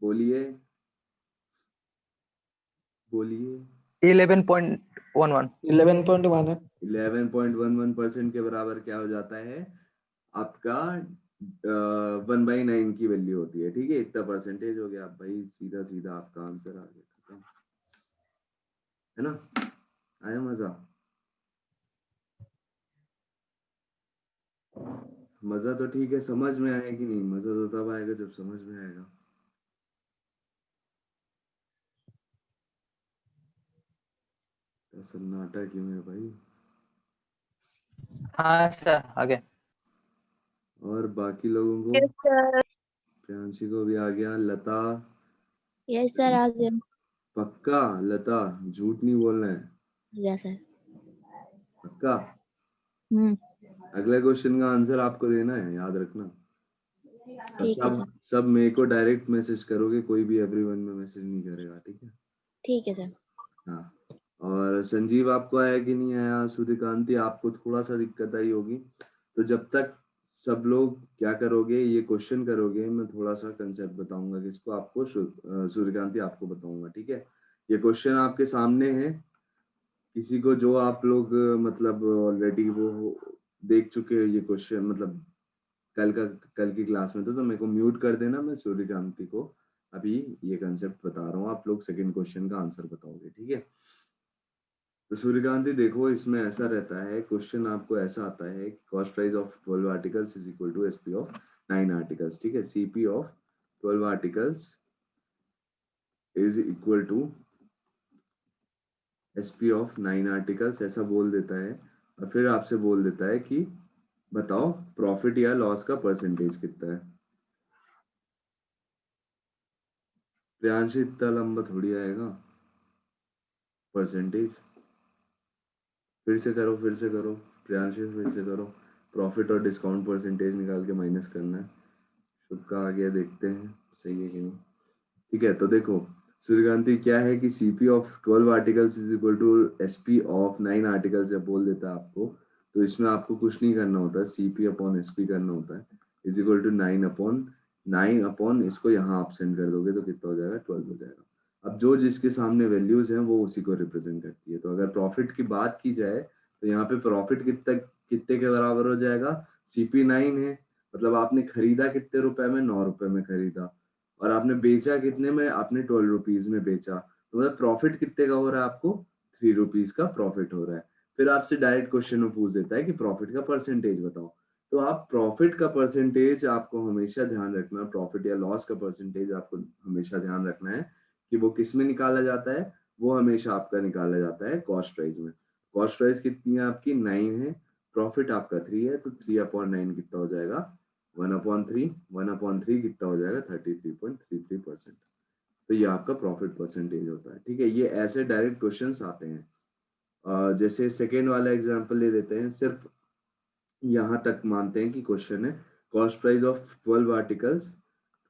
बोलिए बोलिए। 11.11। 11.1 है. 11.11% के बराबर क्या हो जाता है आपका, 1/9 की वैल्यू होती है, ठीक है, इतना परसेंटेज हो गया भाई, सीधा सीधा आपका आंसर आ गया, खत्म, है ना? आया मजा? मजा तो ठीक है, समझ में आया कि नहीं? मजा तो तब आएगा जब समझ में आएगा। तो सन्नाटा क्यों है भाई? हाँ सर, आगे। और बाकी लोगों को? Yes sir. प्रियांशी को भी आ गया, लता? यस सर, आ गया। पक्का लता, झूठ नहीं बोलना है, यस सर। पक्का? हम्म। अगले क्वेश्चन का आंसर आपको देना है, याद रखना। और ठीक है सर। सब मेरे को डायरेक्ट मैसेज करोगे, कोई भी एवरीवन में मैसेज नहीं करेगा, ठीक है? ठीक है सर। हाँ। और संजीव आपको आया कि नहीं आया? सूर्यकांति आपको थोड़ा सा दिक्कत आई होगी, तो जब तक सब लोग क्या करोगे, ये क्वेश्चन करोगे, मैं थोड़ा सा कंसेप्ट बताऊंगा किसको, आपको सूर्यकांति आपको बताऊंगा, ठीक है? ये क्वेश्चन आपके सामने है, किसी को जो आप लोग मतलब ऑलरेडी वो देख चुके हो ये क्वेश्चन, मतलब कल की क्लास में, तो मेरे को म्यूट कर देना, मैं सूर्यकांति को अभी ये कंसेप्ट बता रहा हूँ, आप लोग सेकंड क्वेश्चन का आंसर बताओगे, ठीक है? तो सूर्यकांति देखो, इसमें ऐसा रहता है, क्वेश्चन आपको ऐसा आता है, cost price of 12 articles is equal to SP of 9 articles, ठीक है, CP of 12 articles is equal to SP of 9 articles, ऐसा बोल देता है, और फिर आपसे बोल देता है कि बताओ प्रॉफिट या लॉस का परसेंटेज कितना है। प्रियांश इतना लंबा थोड़ी आएगा परसेंटेज, फिर से करो प्रियांश, फिर से करो, प्रॉफिट और डिस्काउंट परसेंटेज निकाल के माइनस करना है। शुभ का आ गया, देखते हैं सही है कि नहीं, ठीक है। तो देखो सूर्यकांति क्या है कि CP of 12 articles is equal to SP of 9 articles जब बोल देता है आपको, तो इसमें आपको कुछ नहीं करना होता है, सीपी अपॉन एसपी करना होता है, इज इक्वल टू 9 अपॉन इसको यहाँ आप सेंड कर दोगे तो कितना हो जाएगा, 12 हो जाएगा। अब जो जिसके सामने वैल्यूज हैं वो उसी को रिप्रेजेंट करती है। तो अगर प्रॉफिट की बात की जाए तो यहाँ पे प्रॉफिट कितने के बराबर हो जाएगा, सीपी 9 है, मतलब आपने खरीदा कितने रुपए में, 9 रुपए में खरीदा, और आपने बेचा कितने में, आपने 12 रुपीज में बेचा, तो मतलब प्रॉफिट कितने का हो रहा है आपको, 3 रुपीज का प्रॉफिट हो रहा है। फिर आपसे डायरेक्ट क्वेश्चन में पूछ देता है कि प्रॉफिट का परसेंटेज बताओ, तो आप प्रॉफिट का परसेंटेज आपको हमेशा ध्यान रखना, प्रॉफिट या लॉस का परसेंटेज आपको हमेशा ध्यान रखना है कि वो किस में निकाला जाता है। वो हमेशा आपका निकाला जाता है कॉस्ट प्राइस में। कॉस्ट प्राइस कितनी है आपकी 9 है, प्रॉफिट आपका 3 है, तो 3/9 कितना हो जाएगा 1/3। 1/3 कितना हो जाएगा 33.33%। तो ये आपका प्रॉफिट परसेंटेज होता है। ठीक है, ये ऐसे डायरेक्ट क्वेश्चंस आते हैं। जैसे सेकेंड वाला एग्जांपल ले लेते हैं, सिर्फ यहाँ तक मानते हैं कि क्वेश्चन है cost price of 12 articles,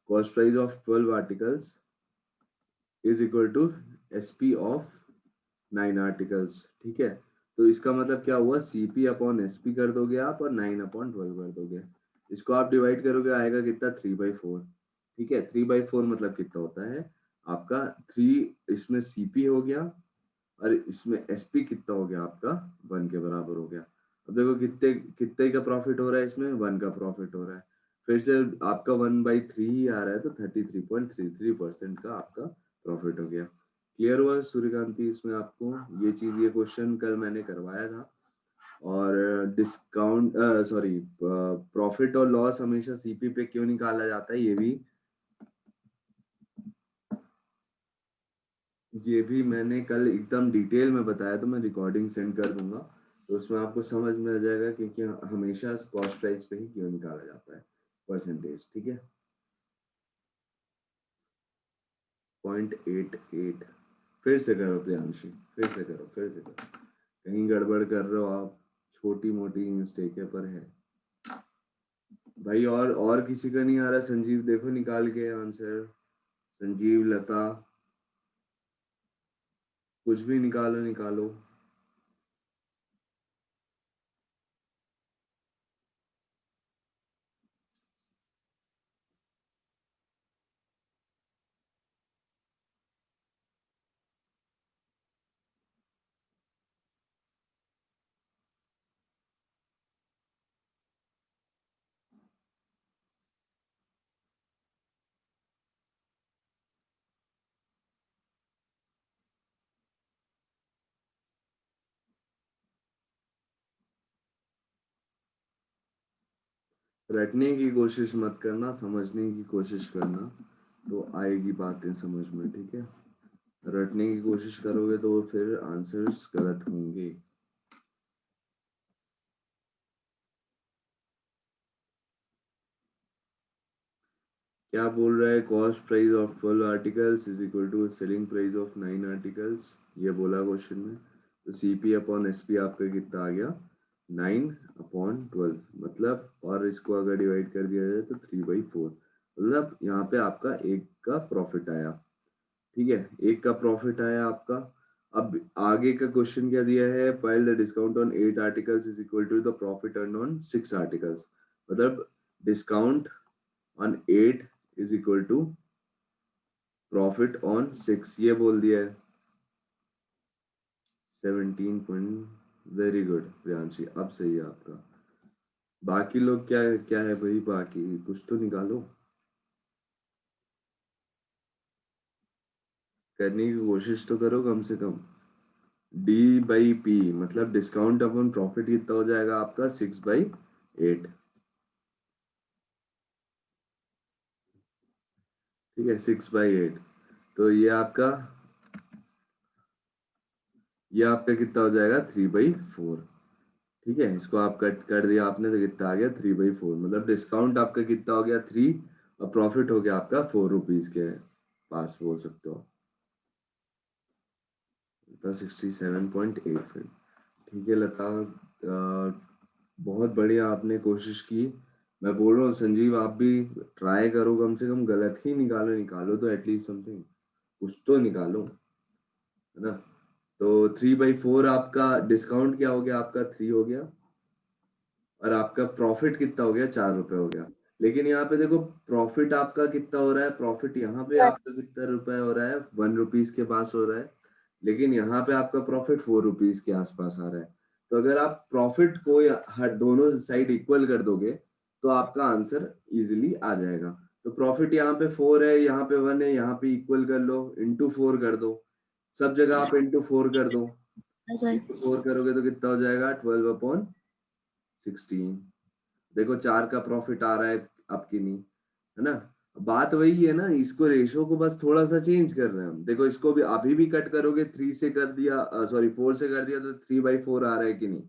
cost price of 12 articles is equal to SP of 9 articles. ठीक है, तो इसका मतलब क्या हुआ, सीपी अपॉन एसपी कर दोगे आप और 9/12 कर दोगे। इसको आप डिवाइड करोगे, आएगा कितना 3/4। ठीक है, 3/4 मतलब कितना होता है आपका 3, इसमें सीपी हो गया और इसमें एसपी कितना हो गया आपका 1 के बराबर हो गया। अब देखो कितने कितने का प्रॉफिट हो रहा है, इसमें 1 का प्रॉफिट हो रहा है। फिर से आपका 1/3 ही आ रहा है, तो 33.33% का आपका प्रॉफिट हो गया। क्लियर हुआ सूर्यकांति इसमें आपको ये चीज, ये क्वेश्चन कल मैंने करवाया था। और डिस्काउंट सॉरी प्रॉफिट और लॉस हमेशा सीपी पे क्यों निकाला जाता है, ये भी मैंने कल एकदम डिटेल में बताया, तो मैं रिकॉर्डिंग सेंड कर दूंगा, तो उसमें आपको समझ में आ जाएगा कि हमेशा कॉस्ट प्राइस पे ही क्यों निकाला जाता है परसेंटेज। ठीक है, 0.88। फिर से करो प्रियांशी, फिर से करो, फिर से करो, कहीं गड़बड़ कर रहे हो आप, छोटी मोटी मिस्टेक है पर है भाई। और किसी का नहीं आ रहा, संजीव देखो निकाल के आंसर, संजीव, लता, कुछ भी निकालो निकालो। रटने की कोशिश मत करना, समझने की कोशिश करना, तो आएगी बातें समझ में। ठीक है, रटने की कोशिश करोगे तो फिर आंसर्स गलत होंगे। क्या बोल रहा है, cost price of 12 articles is equal to selling price of 9 articles, ये बोला क्वेश्चन में। तो सीपी अपॉन एसपी आपका कितना आ गया 9/12, मतलब, और इसको अगर डिवाइड कर दिया जाए तो 3/4, मतलब यहाँ पे आपका 1 का प्रॉफिट आया। ठीक है, 1 का प्रॉफिट आया आपका। अब आगे का क्वेश्चन क्या दिया है, file the discount on 8 articles is equal to the profit earn on 6 articles, मतलब discount on 8 is equal to profit on 6, ये बोल दिया है। 17 पॉइंट, वेरी गुड प्रियांशी, अब सही है आपका। बाकी लोग क्या क्या है भाई, बाकी कुछ तो निकालो, करने की कोशिश तो करो कम से कम। D/P मतलब डिस्काउंट अपॉन प्रॉफिट कितना हो जाएगा आपका 6/8। ठीक है, 6/8, तो ये आपका कितना हो जाएगा 3/4। ठीक है, इसको आप कट कर दिया आपने तो कितना आ गया 3/4, मतलब डिस्काउंट आपका कितना हो गया 3 और प्रॉफिट हो गया आपका 4 रुपीज के पास, बोल सकते हो तो 67.85। ठीक है लता, बहुत बढ़िया आपने कोशिश की। मैं बोल रहा हूँ संजीव, आप भी ट्राई करो, कम से कम गलत ही निकालो, निकालो तो एटलीस्ट समथिंग, कुछ तो निकालो, है ना। तो 3/4 आपका डिस्काउंट क्या हो गया, आपका 3 हो गया, और आपका प्रॉफिट कितना हो गया 4 रुपए हो गया। लेकिन यहाँ पे देखो प्रॉफिट आपका कितना हो रहा है, प्रॉफिट यहाँ पे आपका कितना रुपए हो रहा है 1 रुपीज के पास हो रहा है, लेकिन यहाँ पे आपका प्रॉफिट 4 रुपीज के आसपास आ रहा है। तो अगर आप प्रॉफिट को हर दोनों साइड इक्वल कर दोगे तो आपका आंसर इजिली आ जाएगा। तो प्रॉफिट यहाँ पे 4 है, यहाँ पे 1 है, यहाँ पे इक्वल कर लो, इंटू 4 कर दो, सब जगह आप इंटू 4 कर दो। सर इंटू 4 करोगे तो कितना हो जाएगा 12/16। देखो 4 का प्रॉफिट आ रहा है आपकी नहीं, है ना? बात वही है ना, इसको रेशो को बस थोड़ा सा चेंज कर रहे हैं हम। देखो इसको भी अभी भी कट करोगे 3 से कर दिया, सॉरी 4 से कर दिया तो 3/4 आ रहा है कि नहीं?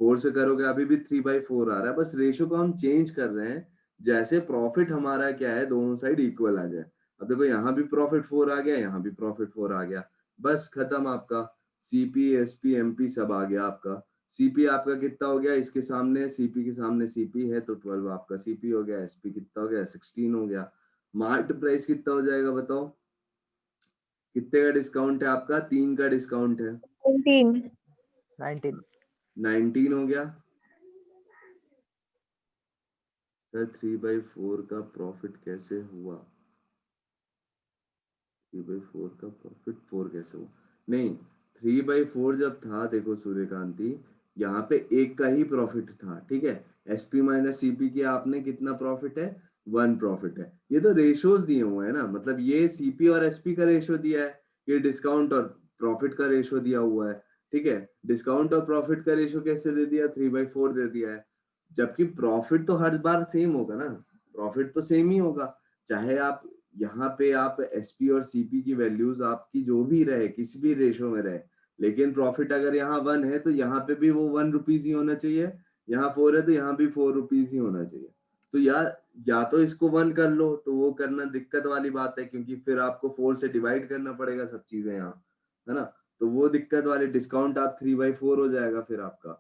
4 से करोगे अभी भी 3/4 आ रहा है। बस रेशो को हम चेंज कर रहे हैं, जैसे प्रॉफिट हमारा क्या है दोनों साइड इक्वल आ जाए। अब देखो यहाँ भी प्रॉफिट 4 आ गया, यहाँ भी प्रॉफिट 4 आ गया, बस खत्म आपका। सीपी, एसपी, एमपी सब आ गया आपका। सीपी आपका कितना हो गया, इसके सामने सीपी के सामने सीपी है तो 12 आपका सीपी हो गया। एसपी कितना हो गया, 16 हो गया। मार्केट प्राइस कितना हो जाएगा बताओ? कितने का डिस्काउंट है आपका? 3 का डिस्काउंट है, 19 19 19 हो गया। सर 3/4 का प्रॉफिट कैसे हुआ? 3/4 का प्रॉफिट 4 कैसे हुआ? नहीं, 3/4 जब था, देखो सूर्यकांति, यहाँ पे एक का ही प्रॉफिट था, ठीक है। एसपी माइनस सीपी की आपने कितना प्रॉफिट है? 1 प्रॉफिट है। ये तो रेशोज दिए हुए हैं ना, मतलब ये सीपी और एसपी का रेशो दिया है, ये डिस्काउंट और प्रॉफिट का रेशो दिया हुआ है, ठीक है। डिस्काउंट और प्रॉफिट का रेशो कैसे दे दिया? 3/4 दे दिया है। जबकि प्रॉफिट तो हर बार सेम होगा ना, प्रॉफिट तो सेम ही होगा, चाहे आप यहाँ पे आप एसपी और सीपी की वैल्यूज आपकी जो भी रहे, किसी भी रेशो में रहे, लेकिन प्रॉफिट अगर यहाँ 1 है तो यहाँ पे भी वो 1 रुपीज ही होना चाहिए, यहाँ 4 है तो यहाँ भी 4 रुपीज ही होना चाहिए। तो यार या तो इसको 1 कर लो, तो वो करना दिक्कत वाली बात है, क्योंकि फिर आपको 4 से डिवाइड करना पड़ेगा सब चीजें यहाँ, है ना? तो वो दिक्कत वाली, डिस्काउंट आप 3/4 हो जाएगा फिर आपका,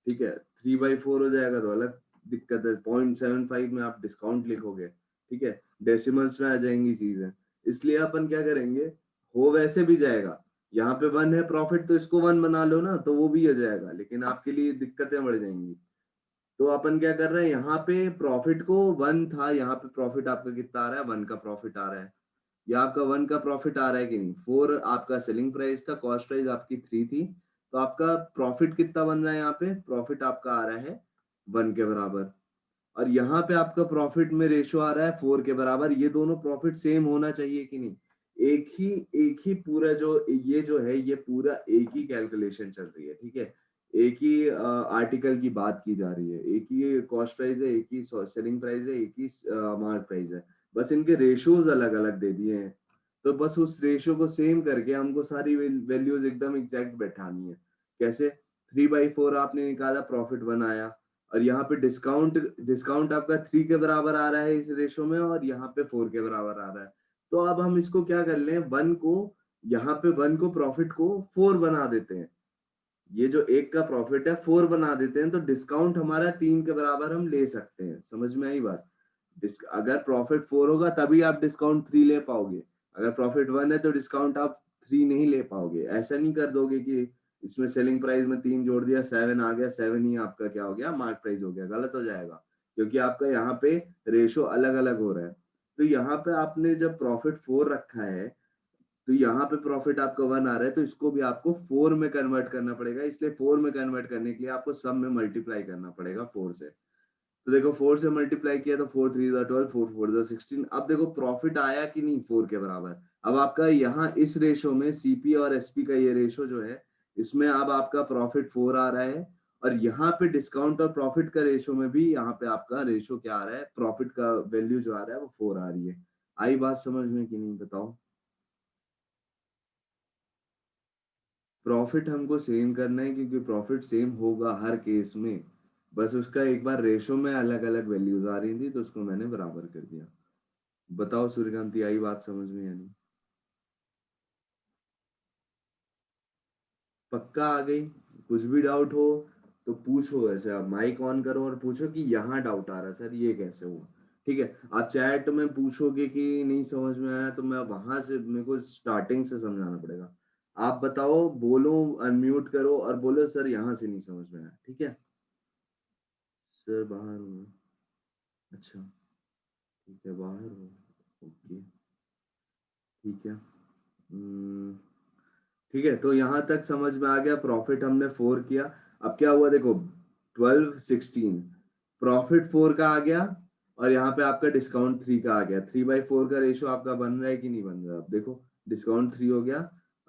ठीक है। 3/4 हो जाएगा तो अलग दिक्कत है, 0.75 में आप डिस्काउंट लिखोगे, ठीक है, डेसिमल्स में आ जाएंगी चीजें। इसलिए अपन क्या करेंगे, हो वैसे भी जाएगा, यहाँ पे 1 है प्रॉफिट तो इसको 1 बना लो ना, तो वो भी हो जाएगा, लेकिन आपके लिए दिक्कतें बढ़ जाएंगी। तो अपन क्या कर रहे हैं, यहाँ पे प्रॉफिट को 1 था, यहाँ पे प्रॉफिट आपका कितना आ रहा है? 1 का प्रॉफिट आ रहा है। या आपका 1 का प्रॉफिट आ रहा है कि नहीं? 4 आपका सेलिंग प्राइस था, कॉस्ट प्राइस आपकी 3 थी, तो आपका प्रॉफिट कितना बन रहा है? यहाँ पे प्रॉफिट आपका आ रहा है 1 के बराबर, और यहाँ पे आपका प्रॉफिट में रेशो आ रहा है 4 के बराबर। ये दोनों प्रॉफिट सेम होना चाहिए कि नहीं? एक ही पूरा जो ये जो है, ये पूरा एक ही कैलकुलेशन चल रही है, ठीक है। एक ही आर्टिकल की बात की जा रही है, एक ही कॉस्ट प्राइस है, एक ही सेलिंग प्राइस है, एक ही मार्क प्राइस है, बस इनके रेशोज अलग अलग दे दिए हैं। तो बस उस रेशो को सेम करके हमको सारी वैल्यूज एकदम एग्जैक्ट बैठानी है। कैसे? 3/4 आपने निकाला, प्रॉफिट बनाया, और यहाँ पे डिस्काउंट डिस्काउंट आपका 3 के बराबर आ रहा है इस रेशो में, और यहाँ पे 4 के बराबर आ रहा है। तो अब हम इसको क्या कर लें, 1 को, यहाँ पे 1 को प्रॉफिट को 4 बना देते हैं। ये जो 1 का प्रॉफिट है 4 बना देते हैं, तो डिस्काउंट हमारा 3 के बराबर हम ले सकते हैं। समझ में आई बात? अगर प्रॉफिट 4 होगा तभी आप डिस्काउंट 3 ले पाओगे। अगर प्रॉफिट 1 है तो डिस्काउंट आप 3 नहीं ले पाओगे। ऐसा नहीं कर दोगे कि इसमें सेलिंग प्राइस में 3 जोड़ दिया, 7 आ गया, 7 ही आपका क्या हो गया, मार्क प्राइस हो गया। गलत हो जाएगा, क्योंकि आपका यहाँ पे रेशो अलग अलग हो रहा है। तो यहाँ पे आपने जब प्रॉफिट 4 रखा है, तो यहाँ पे प्रॉफिट आपका 1 आ रहा है, तो इसको भी आपको 4 में कन्वर्ट करना पड़ेगा। इसलिए 4 में कन्वर्ट करने के लिए आपको सब में मल्टीप्लाई करना पड़ेगा 4 से। तो देखो 4 से मल्टीप्लाई किया तो 4 3 12, 4 4 16। अब देखो प्रॉफिट आया कि नहीं 4 के बराबर। अब आपका यहाँ इस रेशो में सीपी और एसपी का ये रेशो जो है, इसमें अब आपका प्रॉफिट 4 आ रहा है, और यहाँ पे डिस्काउंट और प्रॉफिट का रेशो में भी यहाँ पे आपका रेशो क्या आ रहा है, प्रॉफिट का वैल्यू जो आ रहा है वो 4 आ रही है। आई बात समझ में कि नहीं बताओ? प्रॉफिट हमको सेम करना है, क्योंकि प्रॉफिट सेम होगा हर केस में, बस उसका एक बार रेशो में अलग अलग वैल्यूज आ रही थी तो उसको मैंने बराबर कर दिया। बताओ सूर्यकांति, आई बात समझ में या नहीं? पक्का आ गई? कुछ भी डाउट हो तो पूछो, ऐसे आप माइक ऑन करो और पूछो कि यहाँ डाउट आ रहा है सर, ये कैसे हुआ, ठीक है। आप चैट में पूछोगे कि नहीं समझ में आया, तो मैं वहां से, मेरे को स्टार्टिंग से समझाना पड़ेगा। आप बताओ, बोलो, अनम्यूट करो और बोलो सर यहाँ से नहीं समझ में आया, ठीक है। सर बाहर हूँ। अच्छा, ठीक है, बाहर हूँ, ओके, ठीक है। ठीक है, तो यहाँ तक समझ में आ गया। प्रॉफिट हमने 4 किया। अब क्या हुआ देखो, 12 16 प्रॉफिट 4 का आ गया, और यहाँ पे आपका डिस्काउंट 3 का आ गया। 3/4 का रेशो आपका बन रहा है कि नहीं बन रहा? अब देखो, डिस्काउंट 3 हो गया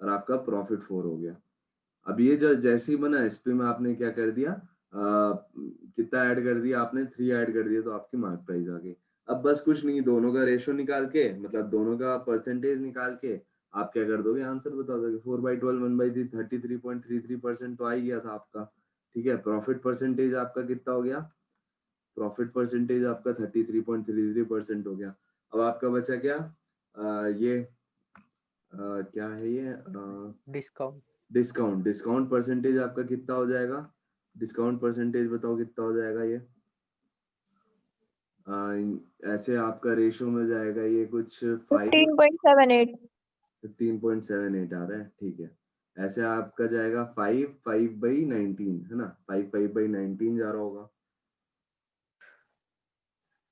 और आपका प्रॉफिट 4 हो गया। अब ये जो जैसे ही बना, एसपी में आपने क्या कर दिया, कितना ऐड कर दिया आपने, 3 ऐड कर दिया तो आपकी मार्क प्राइस आ गई। अब बस कुछ नहीं, दोनों का रेशो निकाल के, मतलब दोनों का परसेंटेज निकाल के आप क्या कर दोगे, आंसर बता दोगे। 4/12 1/3 33.33% तो आ ही गया था आपका। ठीक है, प्रॉफिट परसेंटेज आपका कितना हो गया, प्रॉफिट परसेंटेज आपका 33.33% हो गया। अब आपका बचा क्या, ये क्या है ये, डिस्काउंट डिस्काउंट। डिस्काउंट परसेंटेज आपका कितना हो जाएगा, डिस्काउंट परसेंटेज बताओ कितना हो जाएगा ये। ऐसे आपका रेशो में जाएगा ये कुछ 5 15.78 15.78 आ रहा है। ठीक है, ऐसे आपका जाएगा 5/19 है ना, 5/19 जा रहा होगा,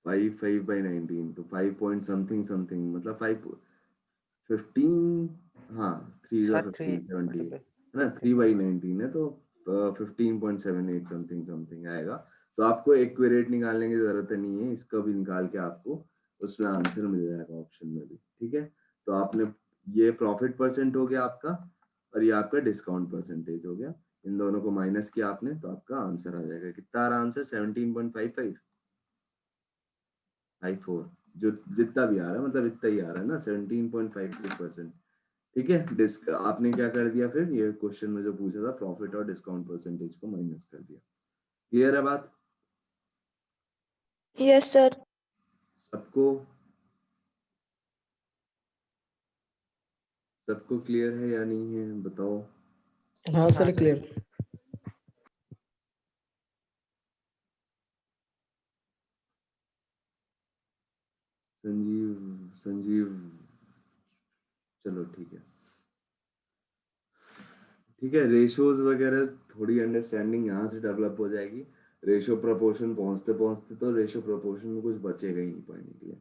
5/19 तो 5 पॉइंट समथिंग समथिंग, मतलब 15, हाँ 3 सर 15 70 है 3 ना, 3/19 है तो 15.78 समथिंग समथिंग आएगा। तो आपको एक्यूरेट निकालने की जरूरत नहीं है, इसका भी निकाल के आपको उसमें आंसर मिल जाएगा ऑप्शन में भी। ठीक है, तो आपने ये प्रॉफिट परसेंट हो गया आपका और ये आपका डिस्काउंट परसेंटेज हो गया, इन दोनों को माइनस किया आपने तो आपका आंसर आ जाएगा। कितना आ रहा आंसर, 17.54, जो जितना भी आ रहा है मतलब इतना ही आ रहा है ना, 17.53%। ठीक है, डिस्क आपने क्या कर दिया फिर, ये क्वेश्चन में जो पूछा था प्रॉफिट और डिस्काउंट परसेंटेज को माइनस कर दिया। क्लियर है बात यस सर। सबको, सबको क्लियर है या नहीं है बताओ। हाँ हाँ sir sir clear. Sanjeev, Sanjeev, चलो ठीक है। ठीक है, रेशियोज वगैरह थोड़ी अंडरस्टैंडिंग यहाँ से डेवलप हो जाएगी। रेशियो प्रोपोर्शन पहुंचते पहुंचते तो रेशियो प्रोपोर्शन में कुछ बचेगा ही नहीं पढ़ने के लिए।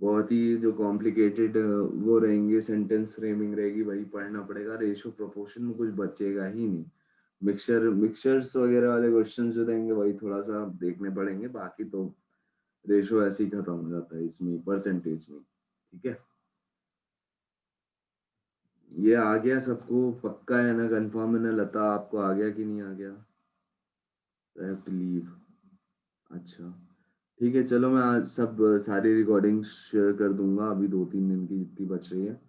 बहुत ही जो कॉम्प्लिकेटेड वो रहेंगे, सेंटेंस फ्रेमिंग रहेगी, वही पढ़ना पड़ेगा। रेशियो प्रोपोर्शन में कुछ बचेगा ही नहीं। मिक्सचर्स वगैरह वाले क्वेश्चन जो रहेंगे वही थोड़ा सा देखने पड़ेंगे, बाकी तो रेशियो ऐसे ही खत्म हो जाता है इसमें, परसेंटेज में। ठीक है, ये आ गया सबको, पक्का है ना, कंफर्म है ना। लता आपको आ गया कि नहीं आ गया, लीव, अच्छा ठीक है। चलो मैं आज सब सारी रिकॉर्डिंग शेयर कर दूंगा, अभी 2-3 दिन की जितनी बच रही है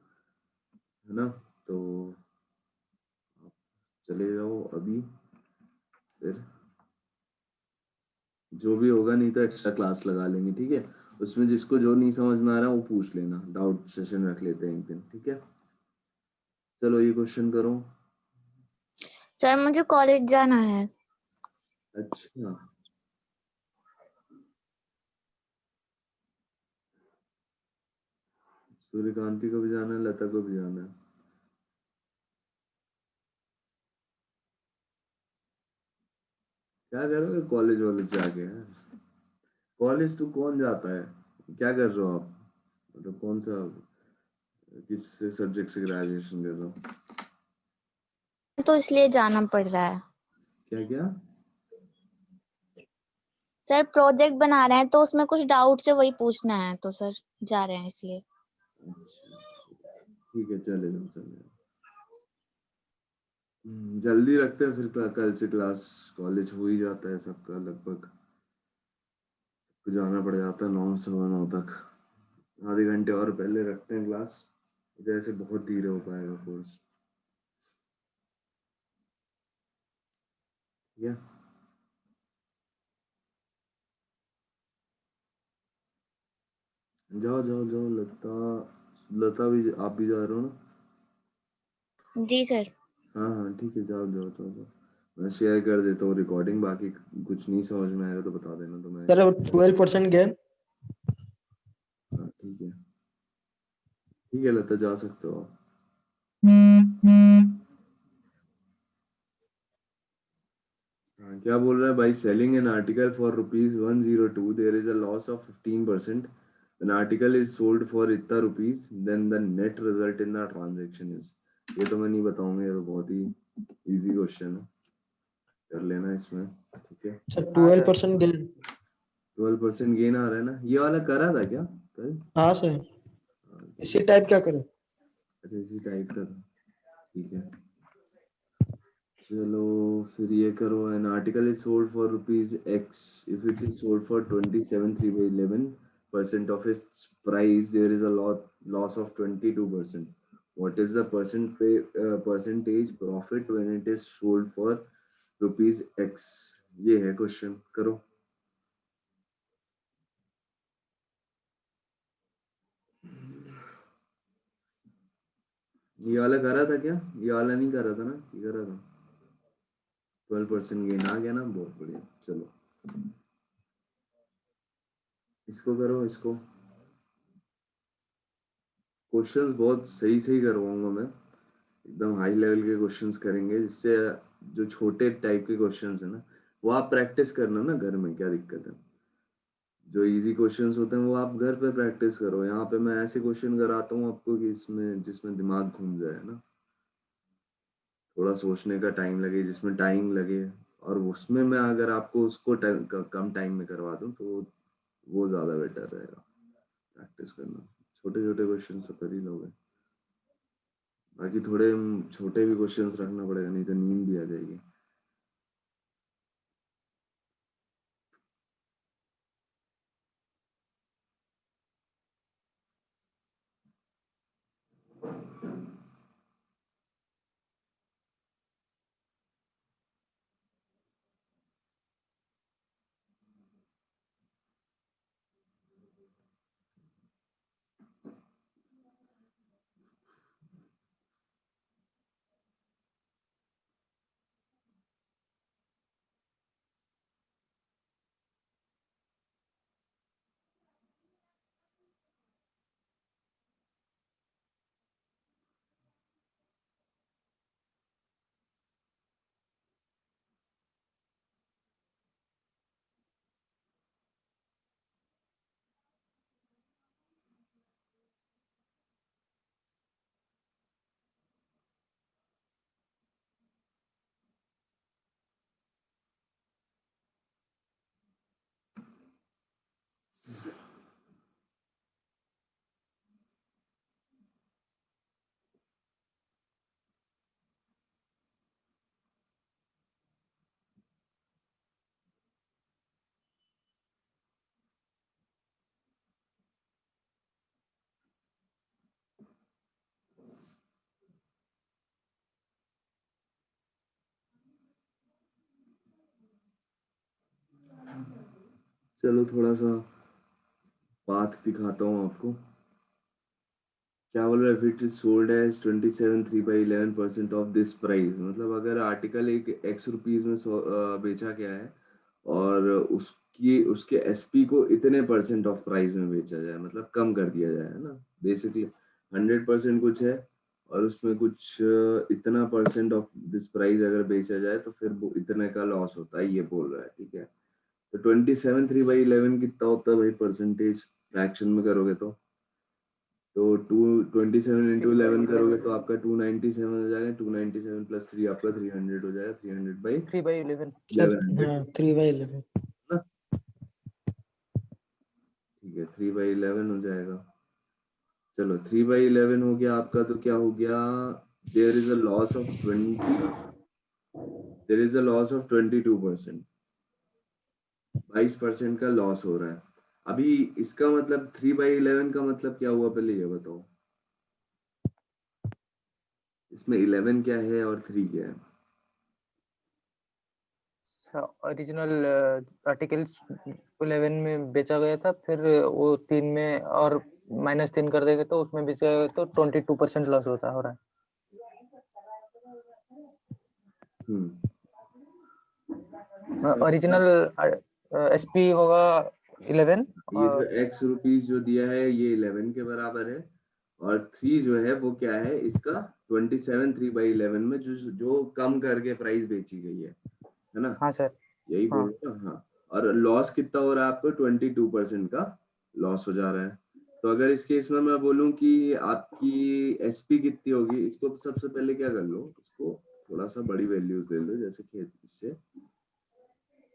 ना, तो आप चले जाओ अभी, फिर जो भी होगा, नहीं तो एक्स्ट्रा क्लास लगा लेंगे। ठीक है, उसमें जिसको जो नहीं समझ में आ रहा वो पूछ लेना, डाउट सेशन रख लेते हैं एक दिन। ठीक है, चलो ये क्वेश्चन करो। सर मुझे कॉलेज जाना है। अच्छा, सूर्यकांति को भी जाना है, लता को भी जाना है। क्या करोगे कॉलेज वॉलेज जाके यार, कॉलेज तो कौन जाता है, क्या कर रहे हो आप, मतलब कौन सा, किस सब्जेक्ट से ग्रेजुएशन कर रहे हो। तो इसलिए जाना पड़ रहा है। क्या क्या, सर प्रोजेक्ट बना रहे हैं तो उसमें कुछ डाउट से वही पूछना है, तो सर जा रहे हैं इसलिए। अच्छा ठीक है, चले जाओ चले जाओ। जल्दी रखते हैं फिर, कल से क्लास, कॉलेज हो ही जाता है सबका लगभग, तो जाना पड़ जाता है 9 सवा 9 तक। आधे घंटे और पहले रखते हैं क्लास, जैसे बहुत धीरे हो पाएगा कोर्स। ठीक है, जाओ जाओ जाओ, लता, लता भी, आप भी जा रहे हो ना। जी सर। हाँ हाँ ठीक है, जाओ जाओ जाओ जाओ। मैं शेयर कर देता हूँ रिकॉर्डिंग, बाकी कुछ नहीं समझ में आएगा तो बता देना, तो मैं सर शेयर कर। 12% गेन। हाँ ठीक है लता, जा सकते हो आप। हाँ, क्या बोल रहा है भाई, selling an article for ₹102 there is a loss of 15%, an article is sold for इतना rupees, then the net result in the transaction is, ये तो मैं नहीं बताऊंगा, ये तो बहुत ही इजी क्वेश्चन है, कर लेना इसमें। ठीक है, सर हाँ सर 12% गेन। 12% गेन आ रहा है ना, ये वाला करा था क्या कल। हाँ सर, हाँ, इसी टाइप क्या करें। अच्छा इसी टाइप का था, ठीक है चलो फिर ये करो, an article is sold for rupees x, if it is sold for 27 3 by 11% of its price, there is a loss of 22%. What is the percentage profit when it is sold for rupees x? ये है question, करो। ये वाला कर रहा था क्या? ये वाला नहीं कर रहा था ना? ये कर रहा था। 12% गेन आ गया ना, बहुत बढ़िया। चलो इसको करो, इसको। क्वेश्चंस बहुत सही सही करवाऊंगा मैं, एकदम हाई लेवल के क्वेश्चंस करेंगे, जिससे जो छोटे टाइप के क्वेश्चंस है ना, वो आप प्रैक्टिस करना ना घर में, क्या दिक्कत है। जो इजी क्वेश्चंस होते हैं वो आप घर पे प्रैक्टिस करो। यहाँ पे मैं ऐसे क्वेश्चन कराता हूँ आपको कि इसमें जिसमें दिमाग घूम जाए ना, थोड़ा सोचने का टाइम लगे, जिसमें टाइम लगे, और उसमें मैं अगर आपको उसको कम टाइम में करवा दूं तो वो ज्यादा बेटर रहेगा। प्रैक्टिस करना, छोटे छोटे क्वेश्चन तो कर ही लोगे, बाकी थोड़े छोटे भी क्वेश्चंस रखना पड़ेगा, नहीं तो नींद भी आ जाएगी। चलो थोड़ा सा पाथ दिखाता हूँ आपको। क्या बोल रहा है? If it is sold as 27 3 by 11% of this price, मतलब अगर आर्टिकल एक एक्स रुपीज में बेचा गया है और उसके एसपी को इतने परसेंट ऑफ प्राइस में बेचा जाए, मतलब कम कर दिया जाए, है ना। बेसिकली 100% कुछ है और उसमें कुछ इतना परसेंट ऑफ दिस प्राइस अगर बेचा जाए तो फिर वो इतने का लॉस होता है, ये बोल रहा है। ठीक है, तो 27 3 by 11 कितना होता है भाई परसेंटेज, फ्रैक्शन में करोगे तो 227 इंटू 11 करोगे तो आपका 297 हो जाएगा। 297 प्लस 3 आपका 300 हो जाएगा। 300 बाई 3 by 11 1100 हाँ 3/11। ना। ठीक है, 3 बाई 11 हो जाएगा। चलो 3 बाई 11 हो गया आपका, तो क्या हो गया? There is a loss of 22%। 22% का लॉस हो रहा है। अभी इसका मतलब 3 बाई 11 का मतलब क्या हुआ, पहले ये बताओ। इसमें 11 क्या है और 3 क्या है? ओरिजिनल आर्टिकल 11 में बेचा गया था, फिर वो 3 में और -3 कर देंगे तो उसमें बेचा गया तो 22% लॉस होता हो रहा है। ओरिजिनल एसपी होगा 11 ये जो और एक्स रुपीज जो दिया है ये 11 के बराबर है, और 3 जो है वो क्या है इसका? 27 3 by 11 में जो कम करके प्राइस बेची गई है ना। हाँ सर। यही हाँ बोल रहे हो? हाँ। और लॉस कितना हो रहा है आपको? 22% का लॉस हो जा रहा है। तो अगर इस केस में मैं बोलूं कि आपकी एसपी कितनी होगी, इसको सबसे पहले क्या कर लो, इसको थोड़ा सा बड़ी वैल्यूज ले लो, जैसे कि इससे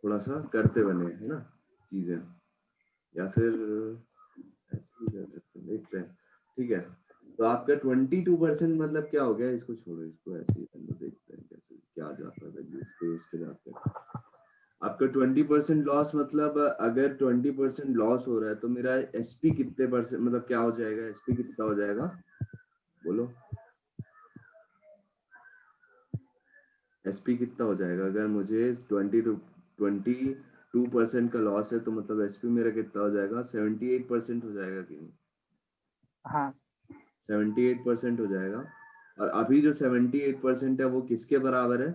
थोड़ा सा करते बने, है ना चीजें, या फिर ऐसे भी कर सकते हैं, देखते हैं। ठीक है, तो आपका 22% मतलब क्या हो गया? इसको छोड़ो, इसको ऐसे ही करने दो, देखते हैं कैसे क्या क्या आ जाता है वैल्यूज पे उसके जाते हैं। आपका 20% लॉस मतलब अगर 20% लॉस हो रहा है तो मेरा एसपी कितने परसेंट मतलब क्या हो जाएगा, एसपी कितना हो जाएगा बोलो, एसपी कितना हो जाएगा अगर मुझे 22% का लॉस है तो मतलब एसपी मेरा कितना हो जाएगा, 78% हो जाएगा कि नहीं, हाँ 78% हो जाएगा। और अभी जो 78% है वो किसके बराबर है,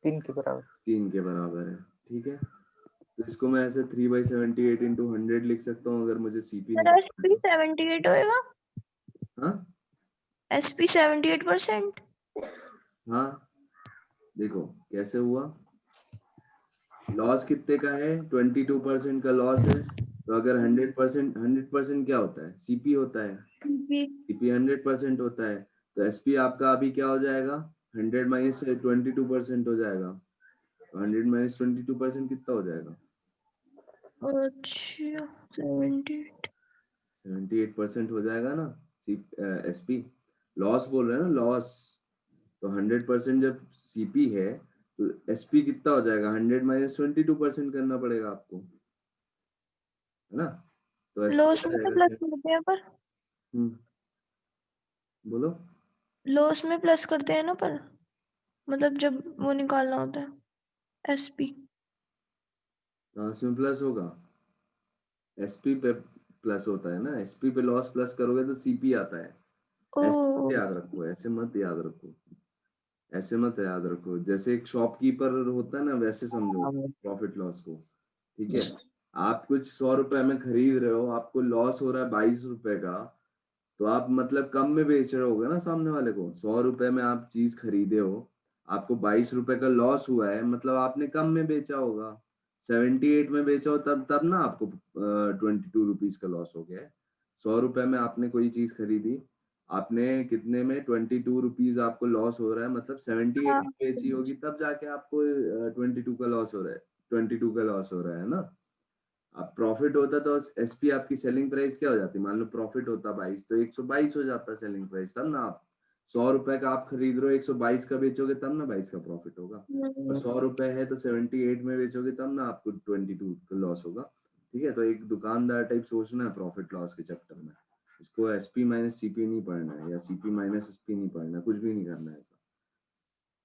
3 के बराबर। 3 के बराबर है। ठीक है, तो इसको मैं ऐसे 3/78 इंटू 100 लिख सकता हूँ अगर मुझे सीपी सर निकालना एसपी है तो। 78 होएगा, हाँ एसपी 78%। हाँ, देखो कैसे हुआ, लॉस कितने का है, 22% का लॉस है, तो अगर 100% क्या होता है, सीपी होता है, सीपी 100% होता है, तो एसपी आपका अभी क्या हो जाएगा, 100 माइनस 22% हो जाएगा, तो 100 माइनस 22% कितना हो जाएगा, अच्छा 78। 78% हो जाएगा ना। एसपी लॉस बोल रहे हैं ना, लॉस, तो 100% जब सीपी है तो एसपी कितना हो जाएगा, 100 माइनस 22% करना पड़ेगा आपको, है ना, तो एसपी लॉस क्या में तो जाएगा प्लस सर। करते हैं पर, बोलो, लॉस में प्लस करते हैं ना पर, मतलब जब वो निकालना होता है एसपी। लॉस में प्लस होगा, एसपी पे प्लस होता है ना, एसपी पे लॉस प्लस करोगे तो सीपी आता है, ओ ऐसे मत याद रखो, ऐसे मत याद रखो, ऐसे मत याद रखो, जैसे एक शॉपकीपर होता है ना वैसे समझो हाँ प्रॉफिट लॉस को। ठीक है, आप कुछ 100 रुपए में खरीद रहे हो, आपको लॉस हो रहा है 22 रुपए का, तो आप मतलब कम में बेच रहे होगे ना सामने वाले को, 100 रुपए में आप चीज खरीदे हो, आपको 22 रुपए का लॉस हुआ है, मतलब आपने कम में बेचा होगा, 78 में बेचा हो तब तब ना आपको 22 रुपीज का लॉस हो गया है। 100 रुपए में आपने कोई चीज खरीदी, आपने कितने में 22 रुपीज आपको लॉस हो रहा है, मतलब 78 हाँ में बेची होगी तब जाके आपको 22 का लॉस हो रहा है, 22 का लॉस हो रहा है ना। अब प्रॉफिट होता तो एसपी आपकी सेलिंग प्राइस क्या हो जाती, मान लो प्रॉफिट होता 22 तो 122 हो जाता सेलिंग प्राइस, तब ना आप 100 रुपए का आप खरीद रहे हो 122 का बेचोगे तब ना 22 का प्रॉफिट होगा, और 100 रुपए है तो 78 में बेचोगे तब ना आपको 22 का लॉस होगा। ठीक है, तो एक दुकानदार टाइप सोचना है प्रॉफिट लॉस के चैप्टर में, इसको एसपी माइनस सीपी नहीं पढ़ना है या सीपी माइनस एसपी नहीं पढ़ना है, कुछ भी नहीं करना है ऐसा।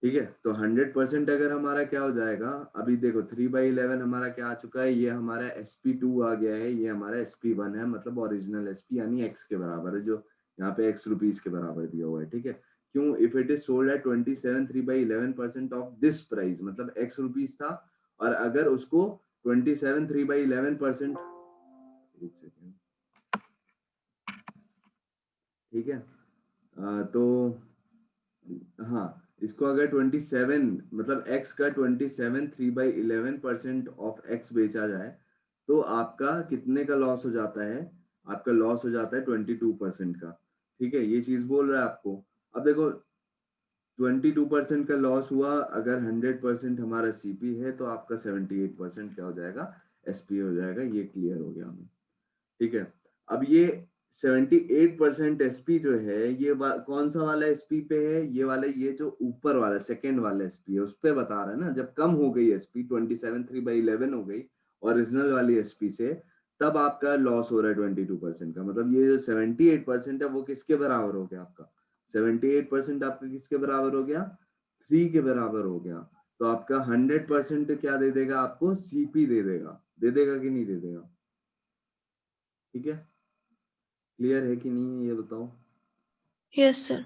ठीक है, तो 100% अगर हमारा क्या हो जाएगा, अभी देखो 3/11 हमारा क्या आ चुका है, ये हमारा SP2 आ गया है, ये हमारा SP1 है, मतलब ओरिजिनल SP यानी x के बराबर है, जो यहाँ पे x रुपीज के बराबर दिया हुआ है। ठीक है, क्यों, if it is sold at 27 3/11% of this price, मतलब x रुपीज था, और अगर उसको 27 3/11%, एक सेकेंड, ठीक है, तो हाँ, इसको अगर 27 मतलब x का 27 3/11% ऑफ x बेचा जाए तो आपका कितने का लॉस हो जाता है, आपका लॉस हो जाता है 22% का। ठीक है, ये चीज बोल रहा है आपको। अब देखो 22% का लॉस हुआ, अगर 100% हमारा सीपी है तो आपका 78% क्या हो जाएगा, एसपी हो जाएगा, ये क्लियर हो गया हमें। ठीक है, अब ये 78% एसपी जो है ये कौन सा वाला एसपी पे है, ये वाला, ये जो ऊपर वाला सेकंड वाला एसपी है उस पे बता रहा है ना, जब कम हो गई एसपी 27 3/11 हो गई ओरिजिनल वाली एसपी से, तब आपका लॉस हो रहा है 22% का, मतलब ये जो 78% है वो किसके बराबर हो गया आपका, 78% आपका किसके बराबर हो गया, 3 के बराबर हो गया, तो आपका 100% क्या दे देगा आपको, सीपी दे देगा कि नहीं दे देगा। ठीक है, क्लियर है कि नहीं है ये बताओ। Yes sir.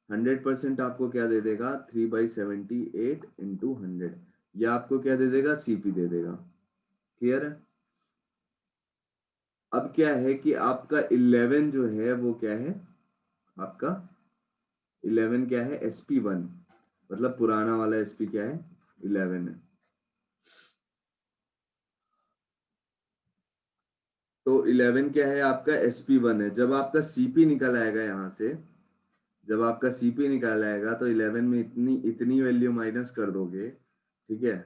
100% आपको क्या दे देगा, 3/78 इंटू 100, या आपको क्या दे देगा, सीपी दे देगा। क्लियर है, अब क्या है कि आपका 11 जो है वो क्या है, आपका 11 क्या है, SP1, मतलब पुराना वाला SP क्या है, 11 है। तो 11 क्या है आपका, SP1 है। जब आपका सीपी निकल आएगा यहाँ से, जब आपका सीपी निकाल आएगा तो 11 में इतनी इतनी वैल्यू माइनस कर दोगे। ठीक है,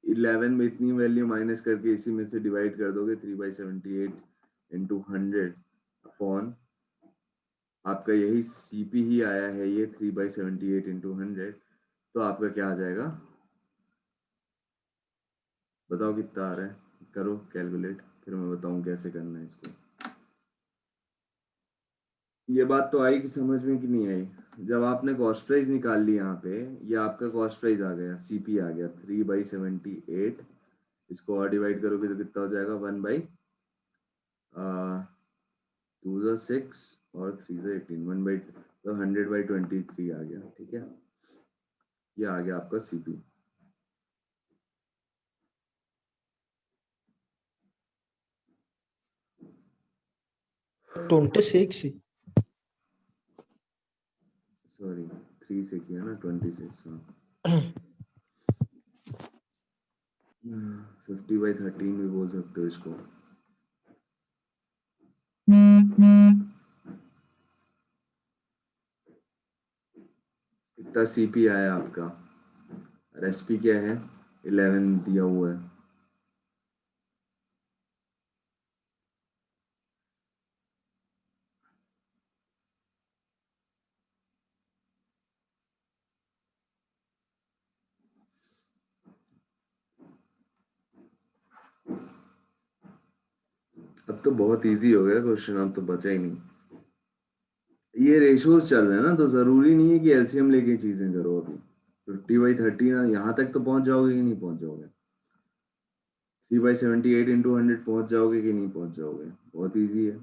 11 में इतनी वैल्यू माइनस करके इसी में से डिवाइड कर दोगे, 3/78 इंटू 100 अपॉन, आपका यही सीपी ही आया है, ये 3/78 इंटू 100, तो आपका क्या आ जाएगा, बताओ कितना आ रहा है, करो कैलकुलेट, फिर मैं बताऊं कैसे करना है इसको। ये बात तो आई कि समझ में कि नहीं आई? जब आपने कॉस्ट प्राइस निकाल ली यहाँ पे, ये आपका कॉस्ट प्राइस आ गया, सीपी आ गया 3/78। इसको और डिवाइड करोगे तो कितना हो जाएगा, 1/2 6 और 3 1/, तो 100/23 आ गया। ठीक है, ये आ गया आपका सीपी। ट्वेंटी सिक्स सॉरी 3 से किया ना, 26। हाँ 50/13 भी बोल सकते हो इसको। कितना सीपी आया आपका, और एसपी क्या है, 11 दिया हुआ है। अब तो बहुत इजी हो गया क्वेश्चन, अब तो बचा ही नहीं। ये रेशियोज चल रहे हैं ना, तो जरूरी नहीं है कि एलसीएम लेके चीजें करो। अभी 50/13 यहाँ तक तो पहुंच जाओगे कि नहीं पहुंच जाओगे? 3/78 इंटू 100 पहुंच जाओगे कि नहीं पहुंच जाओगे? बहुत इजी है।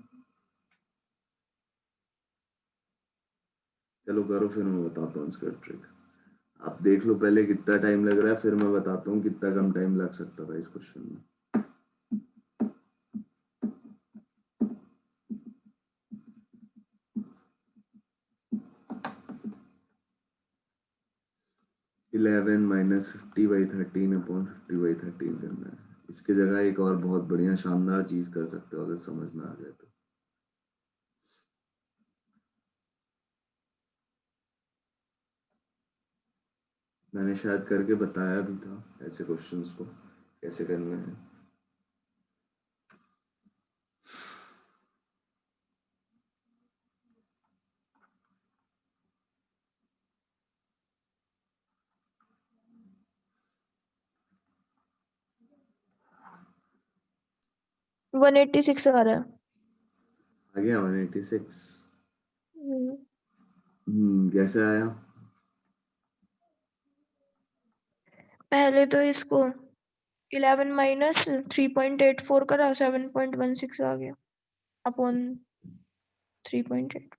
चलो करो, फिर मैं बताता हूँ इसका ट्रिक। आप देख लो पहले कितना टाइम लग रहा है, फिर मैं बताता हूँ कितना कम टाइम लग सकता था इस क्वेश्चन में। इलेवन माइनस 50/13 अपॉन 50/13 करना है। इसके जगह एक और बहुत बढ़िया शानदार चीज कर सकते हो, अगर समझ में आ जाए तो। मैंने शायद करके बताया भी था ऐसे क्वेश्चंस को कैसे करने हैं। है 186 आ रहा है। आ गया 186। हम्म, कैसे आया? पहले तो इसको 11 माइनस 3.84 करा, 7.16 आ गया अपॉन 3.8।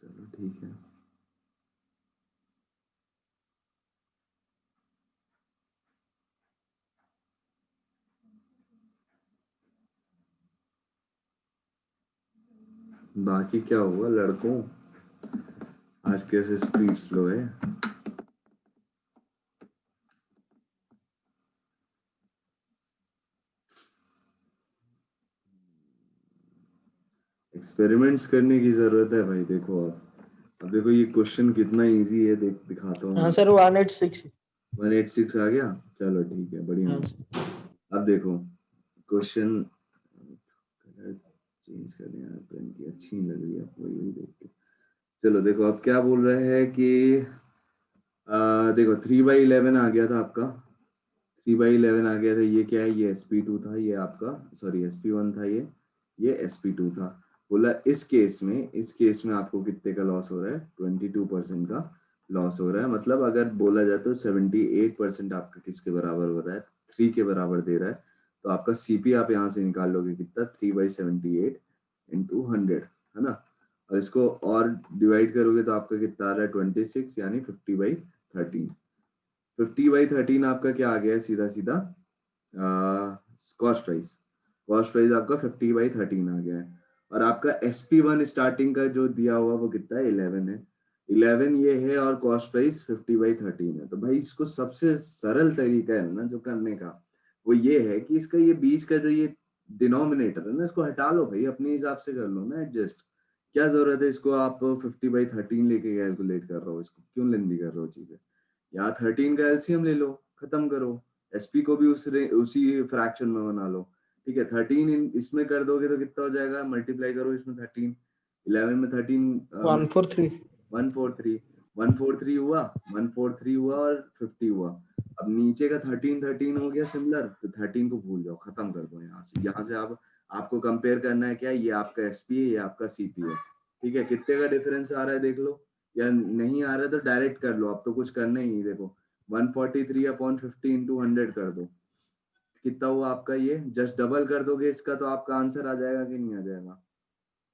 चलो ठीक है। बाकी क्या हुआ लड़कों, आज कैसे स्पीड स्लो है? एक्सपेरिमेंट्स करने की जरूरत है भाई। देखो अब देखो ये क्वेश्चन कितना इजी है, देख दिखाता हूँ। हाँ सर 186 186 आ गया, चलो ठीक है, बढ़िया। हाँ अब देखो क्वेश्चन चेंज कर दिया, पेन की अच्छी नहीं लग रही है आपको, यही देख के। चलो देखो अब क्या बोल रहे हैं कि देखो 3/11 आ गया था आपका, 3/11 आ गया था। ये क्या है, ये sp2 था, ये आपका सॉरी sp1 था, ये sp2 था। बोला इस केस में आपको कितने का लॉस हो रहा है, 22% का लॉस हो रहा है। मतलब अगर बोला जाए तो 78% आपका किसके बराबर हो रहा है, 3 के बराबर दे रहा है। तो आपका सीपी आप यहाँ से निकाल लोगे कितना, 3/78 इंटू 100, है ना। और इसको और डिवाइड करोगे तो आपका कितना आ रहा है, 26, यानी 50/13। 50/13 आपका क्या आ गया है, सीधा सीधा कॉस्ट प्राइस आपका 50/13 आ गया है। और आपका SP1 स्टार्टिंग का जो दिया हुआ वो कितना है, 11 है। 11 ये है और कॉस्ट प्राइस 50/13 है। तो भाई इसको सबसे सरल तरीका है ना जो करने का, वो ये है कि इसका ये बीच का जो ये डिनोमिनेटर है ना, इसको हटा लो भाई, अपने हिसाब से कर लो ना एडजस्ट। क्या जरूरत है इसको आप 50/13 लेके कैलकुलेट कर रहे हो, इसको क्यों लेंदी कर रहे हो चीजें। यहाँ 13 का एलसीएम ले लो, खत्म करो। एसपी को भी उसी फ्रैक्शन में बना लो। ठीक है, 13 इसमें कर दोगे तो कितना हो जाएगा, मल्टीप्लाई करो इसमें 13, 11 में 13 143 143 हुआ, 143 हुआ और 50 हुआ। अब नीचे का 13 हो गया सिमिलर, तो 13 को भूल जाओ, खत्म कर दो यहाँ से आप आपको कंपेयर करना है क्या, ये आपका एसपी है, ये आपका सीपी है। ठीक है, कितने का डिफरेंस आ रहा है देख लो, या नहीं आ रहा है तो डायरेक्ट कर लो, अब तो कुछ करना ही नहीं। देखो 143 अपॉन 50 इंटू 100 कर दो, कितना हुआ आपका, ये जस्ट डबल कर दोगे इसका तो आपका आंसर आ जाएगा कि नहीं आ जाएगा?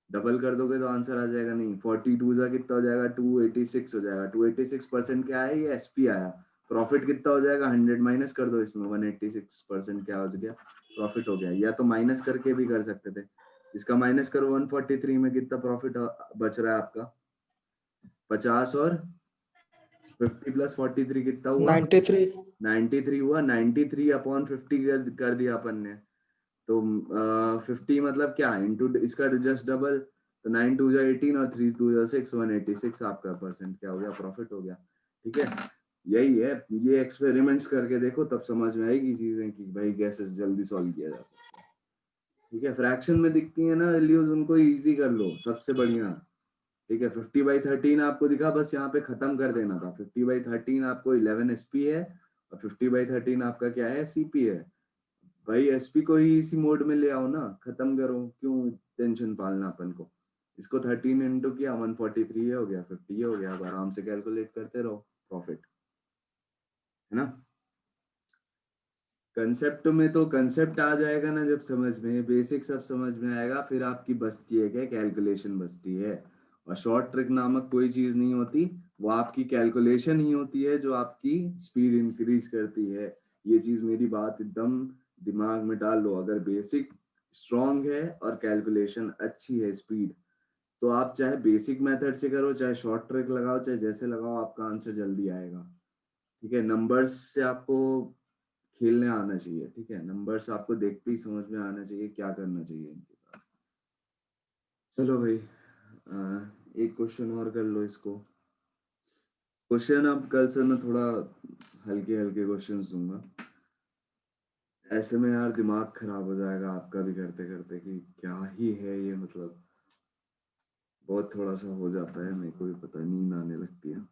डबल कर दोगे तो आंसर आ जाएगा नहीं। 42 का कितना हो जाएगा, 286 हो जाएगा। 286% क्या है, ये एसपी आया। प्रॉफिट कितना हो जाएगा, 100 माइनस कर दो इसमें, 186% क्या हो गया, प्रॉफिट हो गया। या तो माइनस करके भी कर सकते थे, इसका माइनस करो, 143 में कितना प्रॉफिट बच रहा है आपका, 50 और 50 प्लस 43 कितना हुआ, 93 93 हुआ। 93 अपॉन 50 कर दिया अपन ने, तो 50 मतलब क्या है, इंटू इसका जस्ट डबल, तो 9 2 जा 18 और 3 2 जा 6, 186 आपका परसेंट क्या हो गया, प्रॉफिट हो गया। ठीक है, यही है, ये एक्सपेरिमेंट्स करके देखो तब समझ में आएगी चीजें कि भाई कैसे जल्दी सॉल्व किया जा सकता है। ठीक है, फ्रैक्शन में दिखती है ना वैल्यूज, उनको इजी कर लो, सबसे बढ़िया। ठीक है, 50/13 आपको दिखा, बस यहाँ पे खत्म कर देना था। 50/13 आपको 11 एसपी है और 50/13 आपका क्या है, सीपी है। भाई एसपी को ही इसी मोड में ले आओ ना, खत्म करो, क्यों टेंशन पालना अपन को। इसको 13 इंटू किया, 143 हो गया, 50 हो गया। अब आराम से कैलकुलेट करते रहो प्रॉफिट, है ना। कंसेप्ट में तो कंसेप्ट आ जाएगा ना जब समझ में, बेसिक सब समझ में आएगा, फिर आपकी बचती है क्या, कैलकुलेशन बचती है। और शॉर्ट ट्रिक नामक कोई चीज नहीं होती, वो आपकी कैलकुलेशन ही होती है जो आपकी स्पीड इंक्रीज करती है। ये चीज मेरी बात एकदम दिमाग में डाल लो, अगर बेसिक स्ट्रॉन्ग है और कैलकुलेशन अच्छी है, स्पीड, तो आप चाहे बेसिक मेथड से करो, चाहे शॉर्ट ट्रिक लगाओ, चाहे जैसे लगाओ, आपका आंसर जल्दी आएगा। ठीक है, नंबर्स से आपको खेलने आना चाहिए। ठीक है, नंबर्स आपको देखते ही समझ में आना चाहिए क्या करना चाहिए इनके साथ। चलो भाई, एक क्वेश्चन और कर लो इसको। क्वेश्चन अब कल से मैं थोड़ा हल्के हल्के क्वेश्चंस दूंगा, ऐसे में यार दिमाग खराब हो जाएगा आपका भी करते करते कि क्या ही है ये, मतलब बहुत थोड़ा सा हो जाता है, मेरे को भी पता है, नींद आने लगती है।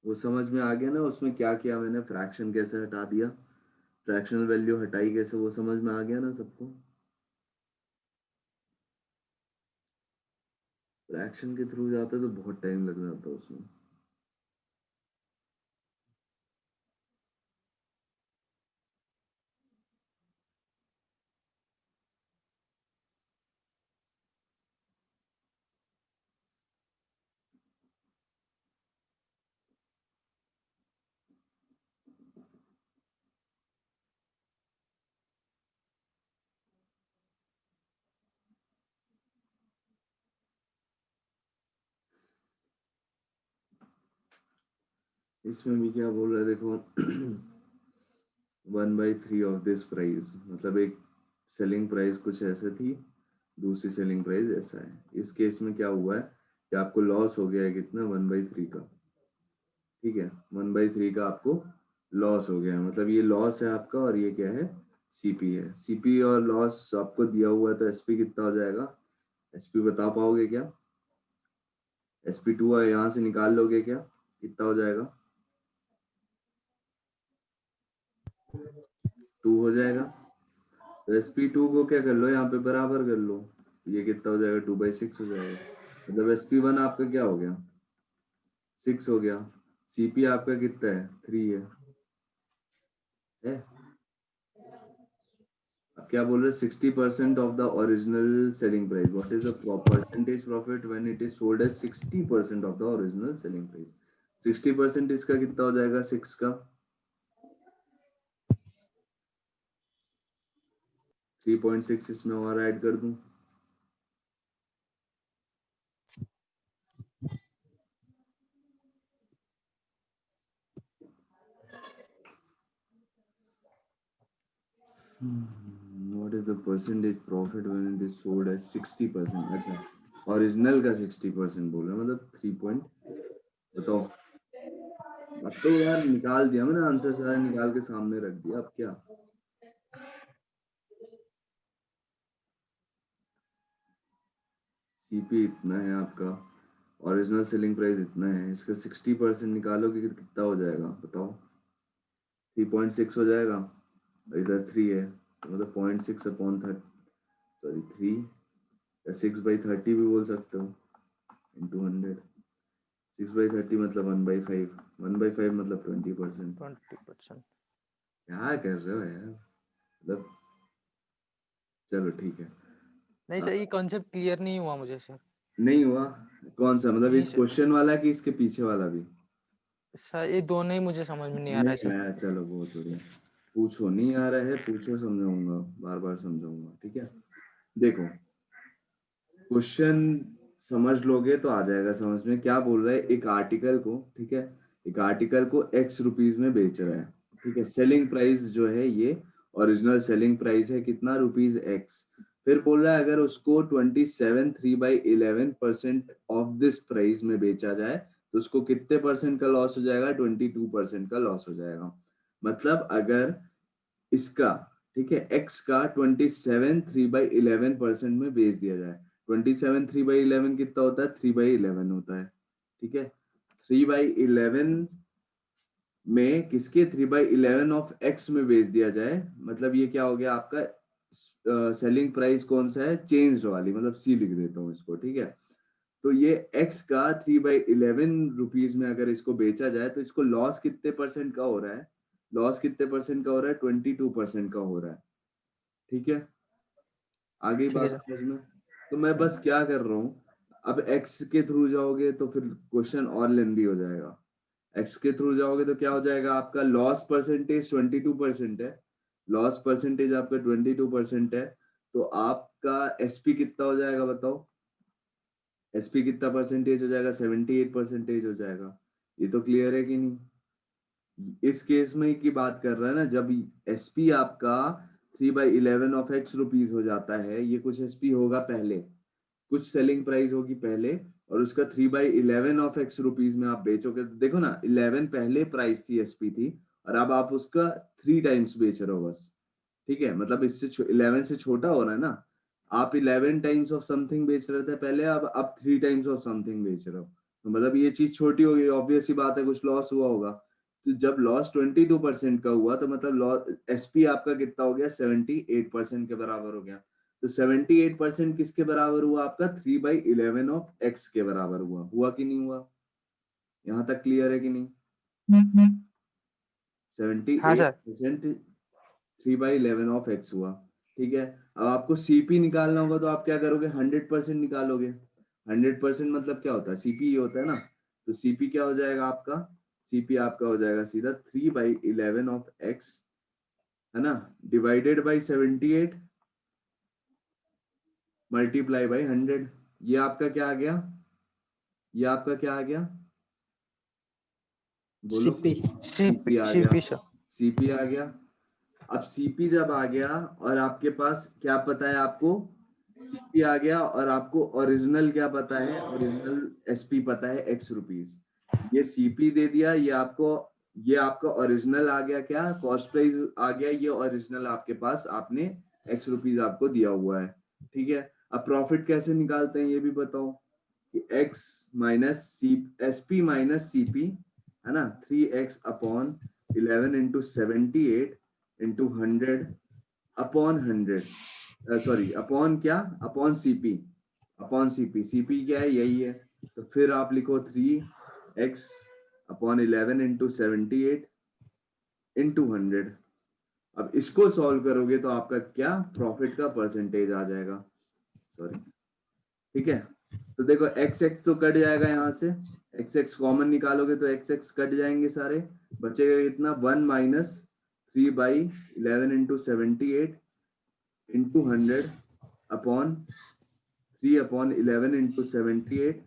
वो समझ में आ गया ना, उसमें क्या किया मैंने, फ्रैक्शन कैसे हटा दिया, फ्रैक्शनल वैल्यू हटाई कैसे, वो समझ में आ गया ना सबको। फ्रैक्शन के थ्रू जाता तो बहुत टाइम लग जाता उसमें। इसमें भी क्या बोल रहा है देखो, 1/3 ऑफ दिस प्राइस, मतलब एक सेलिंग प्राइस कुछ ऐसे थी, दूसरी सेलिंग प्राइस ऐसा है। इस केस में क्या हुआ है कि आपको लॉस हो गया है कितना, 1/3 का। ठीक है, 1/3 का आपको लॉस हो गया है, मतलब ये लॉस है आपका, और ये क्या है, सीपी है। सीपी और लॉस आपको दिया हुआ है, तो एसपी कितना हो जाएगा, एसपी बता पाओगे क्या, SP2 यहाँ से निकाल लोगे क्या, कितना हो जाएगा, 2 हो जाएगा। तो SP2 को क्या कर लो, यहाँ पे बराबर कर लो, ये कितना हो जाएगा, 2/6 हो जाएगा। मतलब SP1 आपका क्या हो गया, 6 हो गया। सीपी आपका कितना है, 3 है? अब क्या बोल रहे, 60% of the original selling price, what is the percentage profit when it is sold as 60% of the original selling price. 60% इसका कितना हो जाएगा, 6 का, 3.6 इसमें और ऐड कर दूं, What is the percentage profit when it is sold as 60%? अच्छा, ओरिजिनल का 60% बोल रहे हैं, मतलब 3 पॉइंट बताओ। अब तो यार निकाल दिया मैंने, आंसर सारा निकाल के सामने रख दिया, अब क्या। सीपी इतना है आपका, ओरिजिनल सेलिंग प्राइस इतना है, इसका 60% निकालोगे कि कितना हो जाएगा बताओ। 3.6 हो जाएगा, और इधर 3 है, तो मतलब 0.6 अपॉन 3 या 6/30 भी बोल सकते हो, इंटू 100। 6/30 मतलब 1/5, 1/5 मतलब 20%। 20%। क्या कर रहे हो यार, मतलब चलो ठीक है। नहीं सर, ये कॉन्सेप्ट क्लियर नहीं हुआ मुझे सर। नहीं हुआ? कौन सा, मतलब नहीं इस सर, क्वेश्चन वाला कि इसके पीछे वाला भी? सर ये दोनों ही मुझे समझ में नहीं आ रहा है नहीं सर। आया, चलो बहुत बढ़िया। पूछो, नहीं आ रहा है पूछो, समझाऊंगा, बार बार समझाऊंगा, ठीक है। देखो क्वेश्चन समझ लोगे तो आ जाएगा समझ में। क्या बोल रहा है, एक आर्टिकल को, ठीक है, एक आर्टिकल को X रुपीज में बेच रहा है, ठीक है। सेलिंग प्राइस जो है ये ओरिजिनल सेलिंग प्राइस है कितना, ₹X। फिर बोल रहा है अगर उसको 27/3/11% ऑफ दिस प्राइस में बेचा जाए तो उसको कितने परसेंट का लॉस हो जाएगा, 22% का लॉस हो जाएगा। मतलब अगर इसका, ठीक है, x का 27/3/11% में बेच दिया जाए, 27/3/11 कितना होता है, 3/11 होता है, ठीक है। 3/11 में किसके, 3/11 ऑफ x में बेच दिया जाए, मतलब ये क्या हो गया आपका, सेलिंग प्राइस कौन सा है, चेंज्ड वाली, मतलब सी लिख देता हूँ इसको, ठीक है। तो ये x का 3/11 रुपीज में अगर इसको बेचा जाए तो इसको लॉस कितने परसेंट का हो रहा है, लॉस कितने परसेंट का हो रहा है, 22% का हो रहा है, ठीक है। आगे ठीक है बात सर। समझ में। तो मैं बस क्या कर रहा हूँ, अब x के थ्रू जाओगे तो फिर क्वेश्चन और लेंदी हो जाएगा। x के थ्रू जाओगे तो क्या हो जाएगा, आपका लॉस परसेंटेज 22% है, लॉस परसेंटेज आपका 22% है, तो आपका एसपी कितना हो जाएगा बताओ, एसपी कितना परसेंटेज हो जाएगा, 78% हो जाएगा। ये तो क्लियर है कि नहीं। इस केस में की बात कर रहा है ना, जब एसपी आपका 3/11 ऑफ x रुपीज हो जाता है, ये कुछ एसपी होगा पहले, कुछ सेलिंग प्राइस होगी पहले, और उसका 3/11 ऑफ x रुपीज में आप बेचोगे तो देखो ना, 11 पहले प्राइस थी, एसपी थी, और अब आप उसका 3 टाइम्स बेच रहे हो बस, ठीक है। मतलब इससे 11 से छोटा हो रहा है ना, आप 11 टाइम्स ऑफ समथिंग बेच रहे थे पहले, अब 3 टाइम्स ऑफ समथिंग बेच रहे हो, तो मतलब ये चीज छोटी हो गई, ऑब्वियस सी बात है, कुछ लॉस हुआ होगा। तो जब लॉस 22% का हुआ तो मतलब लॉस एसपी आपका कितना हो गया, 78% के बराबर हो गया। तो 78% किसके बराबर हुआ आपका, 3/11 ऑफ एक्स के बराबर हुआ कि नहीं हुआ, यहाँ तक क्लियर है कि नहीं। हाँ सर। 78% 3/11 ऑफ एक्स हुआ, ठीक है। अब आपको सीपी निकालना होगा तो आप क्या करोगे, 100% निकालोगे। 100% मतलब क्या होता है, सीपी ये होता है ना, तो सीपी क्या हो जाएगा आपका, सीपी आपका हो जाएगा सीधा 3/11 ऑफ एक्स, है ना, डिवाइडेड बाई 78 मल्टीप्लाई बाई 100। ये आपका क्या आ गया, ये आपका क्या आ गया, बोलो। सीपी सीपी आ गया, सीपी सर। सीपी आ गया। अब सीपी जब आ गया और आपके पास क्या पता है आपको, सीपी आ गया और आपको ओरिजिनल क्या पता है, ओरिजिनल एसपी पता है x रुपीज, ये सीपी दे दिया, ये आपका ओरिजिनल आ गया, क्या कॉस्ट प्राइस आ गया, ये ओरिजिनल आपके पास, आपने x रुपीज आपको दिया हुआ है, ठीक है। अब प्रॉफिट कैसे निकालते हैं ये भी बताओ, कि x minus C, SP minus CP, है ना, 3x/11 into 78 into 100 upon 100, sorry upon क्या, upon CP, upon CP, CP क्या है, यही है। तो फिर आप लिखो 3x/11 इंटू 78 इंटू 100। अब इसको सॉल्व करोगे तो आपका क्या, प्रॉफिट का परसेंटेज आ जाएगा, सॉरी, ठीक है। तो देखो एक्स एक्स तो कट जाएगा यहाँ से, एक्स एक्स कॉमन निकालोगे तो एक्स एक्स कट जाएंगे सारे, बचेगा कितना, 1 minus 3/11 into 78 into 100 upon 3/11 into 78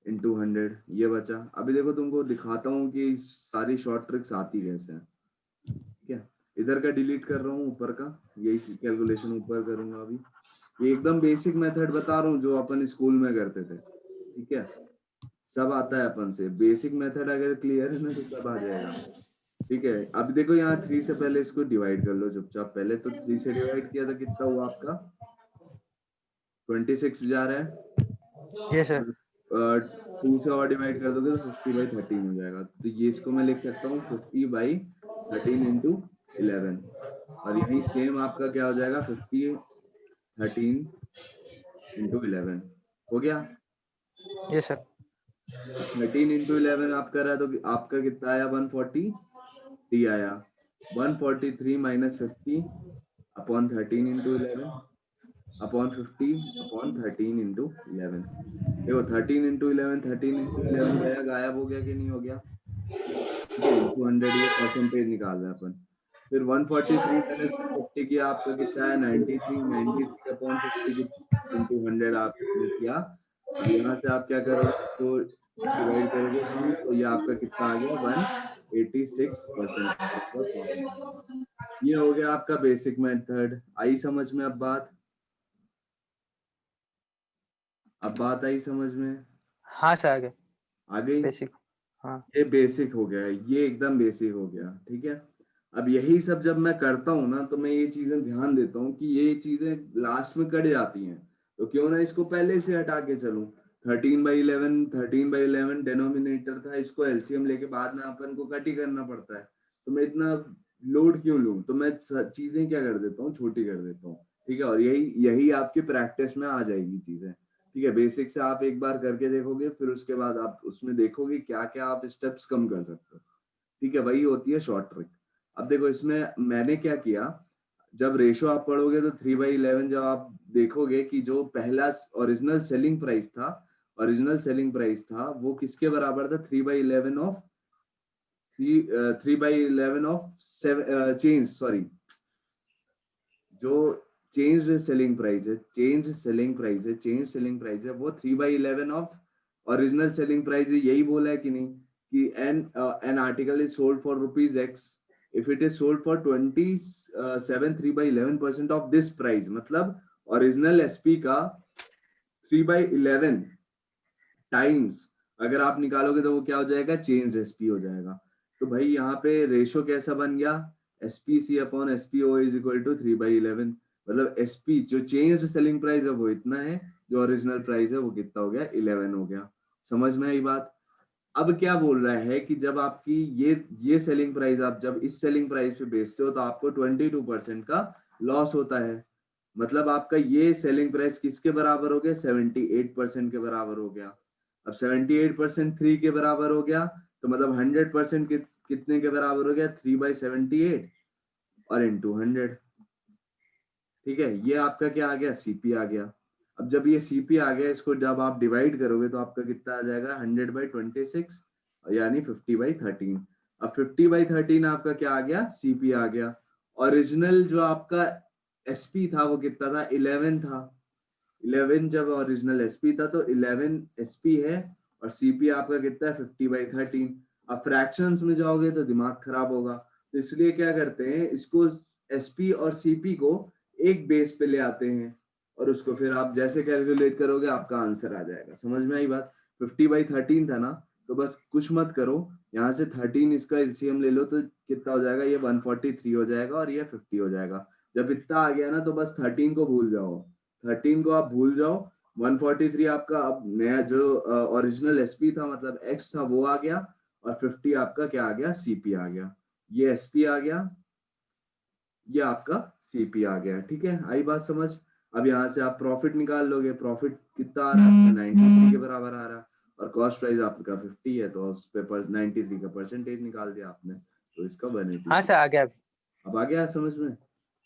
into 100, ये बचा। अभी देखो तुमको दिखाता हूँ कि सारी शॉर्ट ट्रिक्स आती कैसे हैं, ठीक है। इधर का डिलीट कर रहा हूँ, ऊपर का यही कैलकुलेशन ऊपर करूंगा अभी। ये एकदम बेसिक मेथड बता रहा हूँ जो अपन स्कूल में करते थे, ठीक है, सब आता है अपन से। बेसिक मेथड अगर क्लियर है ना तो सब आ जाएगा, ठीक है। अब देखो यहाँ 3 से पहले इसको डिवाइड कर लो चुपचाप। पहले तो 3 से डिवाइड किया था, कितना हुआ आपका 26 जा रहा है। ये सर 2 से और डिवाइड कर दोगे तो 50/13 हो जाएगा। तो ये इसको मैं लिख सकता हूँ 50/13 इंटू 11। और यही सेम आपका क्या हो जाएगा 50/13 इंटू 11 हो गया। ये सर 13 इंटू 11 आपका रहा तो आपका कितना आया 143 आया। 143 minus 50 upon 13 into 11 upon 50 upon 13 into 11। देखो 13 इंटू 11 गया, गायब हो गया कि नहीं हो गया, ठीक है। इंटू 100 ये परसेंटेज निकाल रहे हैं अपन। फिर 143 माइनस 50 किया, आपका कितना है 93 अपॉन 50 इंटू 100 आपने किया। अब यहाँ से आप क्या करोगे, तो डिवाइड करोगे 2 तो ये आपका कितना आ गया 186%। ये हो गया आपका बेसिक मेथड। आई समझ में अब बात? अब बात आई समझ में? हाँ सर आगे आ गई? बेसिक हाँ ये बेसिक हो गया, ये एकदम बेसिक हो गया, ठीक है। अब यही सब जब मैं करता हूँ ना तो मैं ये चीजें ध्यान देता हूँ कि ये चीजें लास्ट में कट जाती हैं, तो क्यों ना इसको पहले से हटा के चलूं। 13/11 डिनोमिनेटर था, इसको एलसीएम लेके बाद में अपन को कट ही करना पड़ता है, तो मैं इतना लोड क्यों लूं। तो मैं चीजें क्या कर देता हूँ, छोटी कर देता हूँ, ठीक है। और यही यही आपकी प्रैक्टिस में आ जाएगी चीजें, ठीक है। बेसिक से आप एक बार करके देखोगे, फिर उसके बाद आप उसमें देखोगे क्या क्या आप स्टेप्स कम कर सकते हो, ठीक है। वही होती है शॉर्ट ट्रिक। अब देखो इसमें मैंने क्या किया, जब रेशो आप पढ़ोगे तो 3/11 जब आप देखोगे कि जो पहला ओरिजिनल सेलिंग प्राइस था वो किसके बराबर था, 3/11 ऑफ 3/11 ऑफ चेंज, सॉरी, जो चेंज सेलिंग प्राइस है वो 3/11 ऑफ ओरिजिनल सेलिंग प्राइस है। यही बोला है कि नहीं कि an article is sold for ₹X if it is sold for 27 3/11% of this price, मतलब ओरिजिनल एसपी का 3/11 टाइम्स अगर आप निकालोगे तो वो क्या हो जाएगा, चेंज एसपी हो जाएगा। तो भाई यहाँ पे रेशो कैसा बन गया, SPC upon SPO is equal to 3/11। मतलब SP जो चेंज सेलिंग प्राइस है वो इतना है, जो ओरिजिनल प्राइस है वो कितना हो गया 11 हो गया। समझ में आई बात? अब क्या बोल रहा है कि जब आपकी ये सेलिंग प्राइस आप जब इस सेलिंग प्राइस पे बेचते हो तो आपको 22% का लॉस होता है। मतलब आपका ये सेलिंग प्राइस किसके बराबर हो गया, 78% के बराबर हो गया। अब 78% 3 के बराबर हो गया तो मतलब 100% कितने के बराबर हो गया, 3/78 और इंटू 100, ठीक है। ये आपका क्या आ गया, सीपी आ गया। अब जब ये सीपी आ गया, इसको जब आप डिवाइड करोगे तो आपका कितना आ जाएगा 100/26 यानी 50/13। अब 50/13 आपका क्या आ गया, सीपी आ गया। ओरिजिनल जो आपका एसपी था वो कितना था, 11 था। 11 जब ओरिजिनल एसपी था तो 11 एसपी है और सीपी आपका कितना है 50/13। अब फ्रैक्शंस में जाओगे तो दिमाग खराब होगा, तो इसलिए क्या करते हैं, इसको एसपी और सीपी को एक बेस पे ले आते हैं और उसको फिर आप जैसे कैलकुलेट करोगे आपका आंसर आ जाएगा। समझ में आई बात? 50/13 था ना, तो बस कुछ मत करो, यहाँ से 13 इसका एलसीएम ले लो तो कितना हो जाएगा, ये 143 हो जाएगा और ये 50 हो जाएगा। जब इतना आ गया ना तो बस 13 को भूल जाओ, 13 को आप भूल जाओ। 143 आपका अब नया जो ओरिजिनल एसपी था मतलब एक्स था वो आ गया और 50 आपका क्या आ गया, सीपी आ गया। ये एसपी आ गया, ये आपका सीपी आ गया, ठीक है। आई बात समझ? अब यहाँ से आप प्रॉफिट निकाल लोगे, प्रॉफिट कितना आ रहा है, 93 के बराबर आ रहा है और कॉस्ट प्राइस आपका 50 है तो उस पे 93 का परसेंटेज निकाल दिया आपने, तो इसका 180। हाँ सर आ गया अब आ गया समझ में,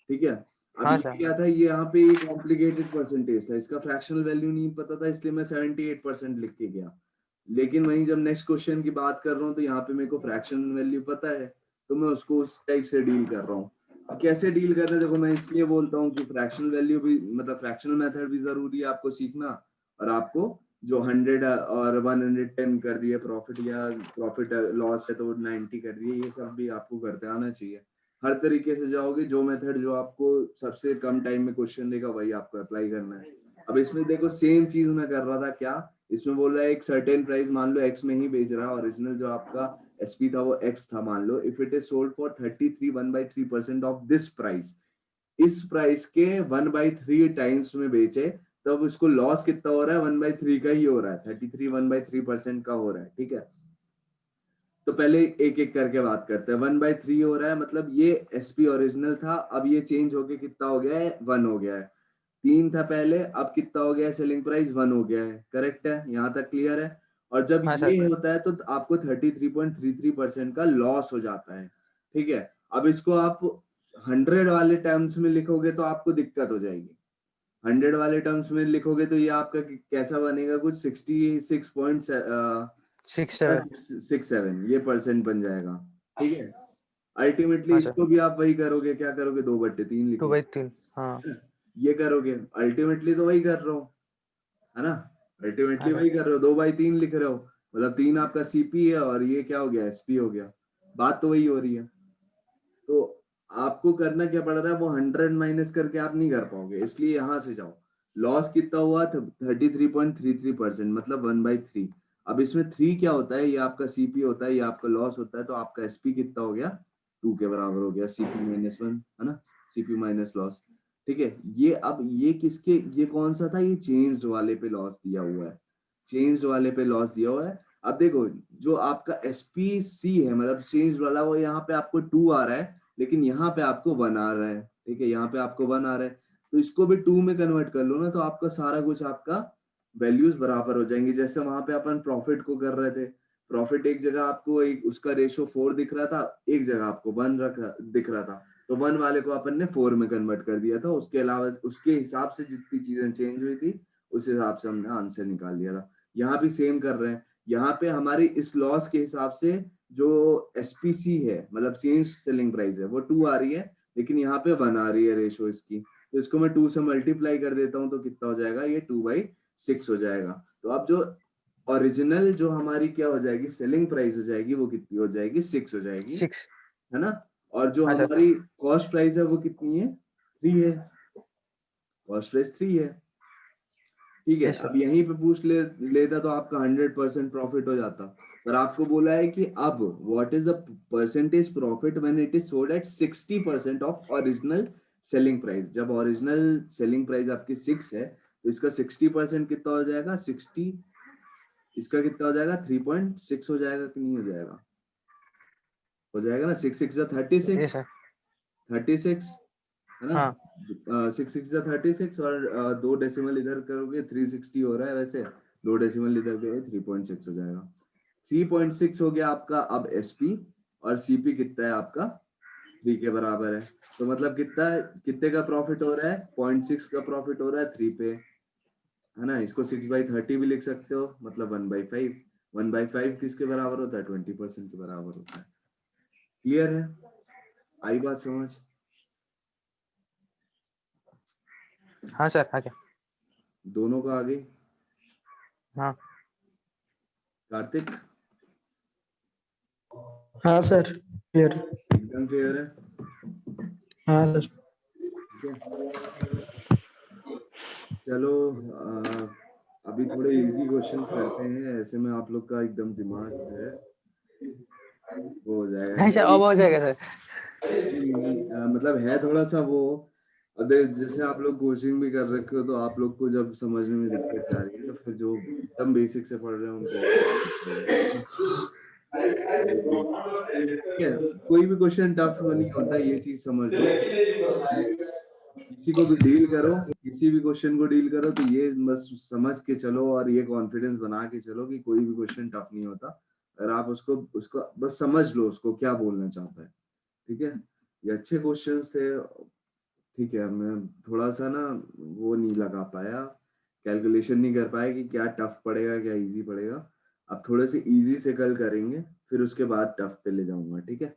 ठीक है। अब हाँ ये सर क्या था, ये यहाँ पे कॉम्प्लिकेटेड परसेंटेज था, इसका फ्रैक्शनल वैल्यू नहीं पता था इसलिए मैं 78% लिख के गया। लेकिन वहीं जब नेक्स्ट क्वेश्चन की बात कर रहा हूँ तो यहाँ पे मेरे को फ्रैक्शनल वैल्यू पता है, तो मैं उसको उस टाइप से डील कर रहा हूँ। अब कैसे डील कर रहे हैं, देखो मैं इसलिए बोलता हूँ कि फ्रैक्शनल वैल्यू भी मतलब फ्रैक्शनल मेथड भी जरूरी है आपको सीखना, और आपको जो 100 और 110 कर दिए प्रॉफिट या प्रॉफिट लॉस है तो 90 कर दिए, ये सब भी आपको करते आना चाहिए। हर तरीके से जाओगे, जो मेथड जो आपको सबसे कम टाइम में क्वेश्चन देगा वही आपको अप्लाई करना है। अब इसमें देखो सेम चीज मैं कर रहा था क्या, इसमें बोल रहा है एक सर्टेन प्राइस मान लो x में ही बेच रहा है, ओरिजिनल जो आपका SP था वो x था मान लो, if it is sold for 33 1/3% of this price, इस प्राइस के 1/3 टाइम्स में बेचे, तब उसको लॉस कितना हो रहा है, 1/3 का ही हो रहा है, 33 1/3% का हो रहा है, ठीक है। तो पहले एक एक करके बात करते हैं। 1/3 हो रहा है, मतलब ये SP ओरिजिनल था, अब ये चेंज होके कितना हो गया है, 1 हो गया है। 3 था पहले, अब कितना हो गया है, सेलिंग प्राइस 1 हो गया है, करेक्ट है, यहाँ तक क्लियर है। और जब हाँ ये सर। होता है तो आपको 33.33% का लॉस हो जाता है, ठीक है। अब इसको आप 100 वाले टर्म्स में लिखोगे तो आपको दिक्कत हो जाएगी। 100 वाले टर्म्स में लिखोगे तो ये आपका कैसा बनेगा, कुछ 66.67 ये परसेंट बन जाएगा, ठीक है। अल्टीमेटली हाँ सर। इसको भी आप वही करोगे, क्या करोगे, 2/3 लिखोगे, 2/3। हाँ है ना? ये करोगे, अल्टीमेटली तो वही कर रहे हो, है ना, अल्टीमेटली हाँ वही सर। कर रहे हो, 2/3 लिख रहे हो, मतलब 3 आपका CP है और ये क्या हो गया, SP हो गया, बात तो वही हो रही है। तो आपको करना क्या पड़ रहा है, वो 100 माइनस करके आप नहीं कर पाओगे, इसलिए यहां से जाओ। लॉस कितना हुआ, 33.33%, मतलब 1/3। अब इसमें 3 क्या होता है, ये आपका CP होता है, ये आपका लॉस होता है, तो आपका SP कितना हो गया, 2 के बराबर हो गया, CP-1, है ना, CP माइनस लॉस, ठीक है। ये अब ये किसके, ये कौन सा था, ये चेंज्ड वाले पे लॉस दिया हुआ है, चेंज्ड वाले पे लॉस दिया हुआ है। अब देखो जो आपका SPC है, मतलब चेंज वाला, वो यहाँ पे आपको 2 आ रहा है, लेकिन यहाँ पे आपको 1 आ रहा है, ठीक है, यहाँ पे आपको 1 आ रहा है, तो इसको भी 2 में कन्वर्ट कर लो ना, तो आपका सारा कुछ आपका वैल्यूज बराबर हो जाएंगी। जैसे वहां पे अपन प्रॉफिट को कर रहे थे, प्रॉफिट एक जगह आपको एक उसका रेशो 4 दिख रहा था, एक जगह आपको 1 दिख रहा था, तो 1 वाले को अपन ने 4 में कन्वर्ट कर दिया था, उसके अलावा उसके हिसाब से जितनी चीजें चेंज हुई थी उस हिसाब से हमने आंसर निकाल लिया था। यहाँ भी सेम कर रहे हैं, यहाँ पे हमारी इस लॉस के हिसाब से जो SPC है, मतलब चेंज सेलिंग प्राइस है, वो 2 आ रही है, लेकिन यहाँ पे 1 आ रही है रेशो इसकी, तो इसको मैं 2 से मल्टीप्लाई कर देता हूँ, तो कितना हो जाएगा, ये 2/6 हो जाएगा। तो अब जो ओरिजिनल जो हमारी क्या हो जाएगी, सेलिंग प्राइस हो जाएगी, वो कितनी हो जाएगी, 6 हो जाएगी, 6। है ना। और जो हाँ सर। हमारी कॉस्ट प्राइस है वो कितनी है, 3 है, कॉस्ट प्राइस 3 है, ठीक है। यस अब सर। यहीं पे पूछ लेता तो आपका 100% प्रॉफिट हो जाता, पर आपको बोला है कि अब what is the percentage profit when it is sold at 60% of original selling price. जब ओरिजिनल सेलिंग प्राइस आपकी 6 है, तो इसका 60% कितना हो जाएगा, 60, इसका कितना हो जाएगा, 3.6 हो जाएगा कि नहीं हो जाएगा, हो जाएगा ना, 6 6 यस 36, सर। 36, है ना। हाँ 6 6 36, और 2 डेसिमल इधर करोगे 360 हो रहा है, वैसे 2 डेसिमल इधर करोगे 3.6 हो जाएगा। 3.6 हो गया आपका अब SP, और CP कितना है आपका, 3 के बराबर है, तो मतलब कितना है, कितने का प्रॉफिट हो रहा है, 0.6 का प्रॉफिट हो रहा है 3 पे, है ना। इसको 6/30 भी लिख सकते हो, मतलब 1/5। 1/5 किसके बराबर होता है, 20% के बराबर होता है। क्लियर है, आई बात समझ। हाँ सर। आगे। दोनों का आगे, हाँ कार्तिक हाँ सर क्लियर। एकदम क्लियर है, हाँ सर। ठीक है। चलो अभी थोड़े इजी क्वेश्चंस करते हैं, ऐसे में आप लोग का एकदम दिमाग जो है वो हो जाएगा, नहीं सर, है अब हो जाएगा सर। मतलब है थोड़ा सा वो। अगर जैसे आप लोग कोचिंग भी कर रखे हो, तो आप लोग को जब समझने में दिक्कत आ रही है, तो फिर जो एकदम बेसिक से पढ़ रहे हैं उनको और दिक्कत आएगी। ठीक है, कोई भी क्वेश्चन टफ नहीं होता, ये चीज समझ लो। किसी को भी डील करो, किसी भी क्वेश्चन को डील करो, तो ये बस समझ के चलो और ये कॉन्फिडेंस बना के चलो कि कोई भी क्वेश्चन टफ नहीं होता, अगर आप उसको उसको बस समझ लो उसको क्या बोलना चाहता है, ठीक है। ये अच्छे क्वेश्चंस थे, ठीक है। मैं थोड़ा सा ना वो नहीं लगा पाया, कैलकुलेशन नहीं कर पाया कि क्या टफ पड़ेगा क्या इजी पड़ेगा। अब थोड़े से इजी से कल करेंगे, फिर उसके बाद टफ पे ले जाऊंगा, ठीक है।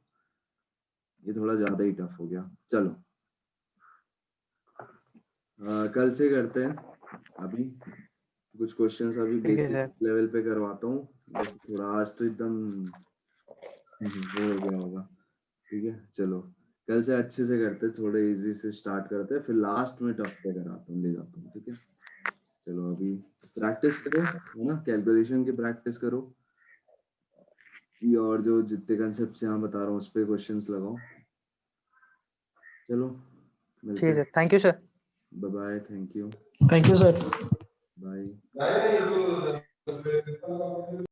ये थोड़ा ज्यादा ही टफ हो गया, चलो कल से करते हैं। अभी कुछ क्वेश्चंस अभी ठीक है बेसिक सर। लेवल पे करवाता हूँ, वैसे थोड़ा आज तो एकदम वो हो गया होगा, ठीक है। चलो कल से अच्छे से करते, थोड़े इजी से स्टार्ट करते, फिर लास्ट में टफ पे कराता हूँ, ले जाता हूँ, ठीक है। चलो अभी प्रैक्टिस करो, है ना, कैलकुलेशन की प्रैक्टिस करो, ये और जो जितने कंसेप्ट यहाँ बता रहा हूँ उस पे क्वेश्चंस लगाओ। चलो मिलते ठीक है, हैं, thank you sir. Bye bye, thank you, Thank you, sir. Bye.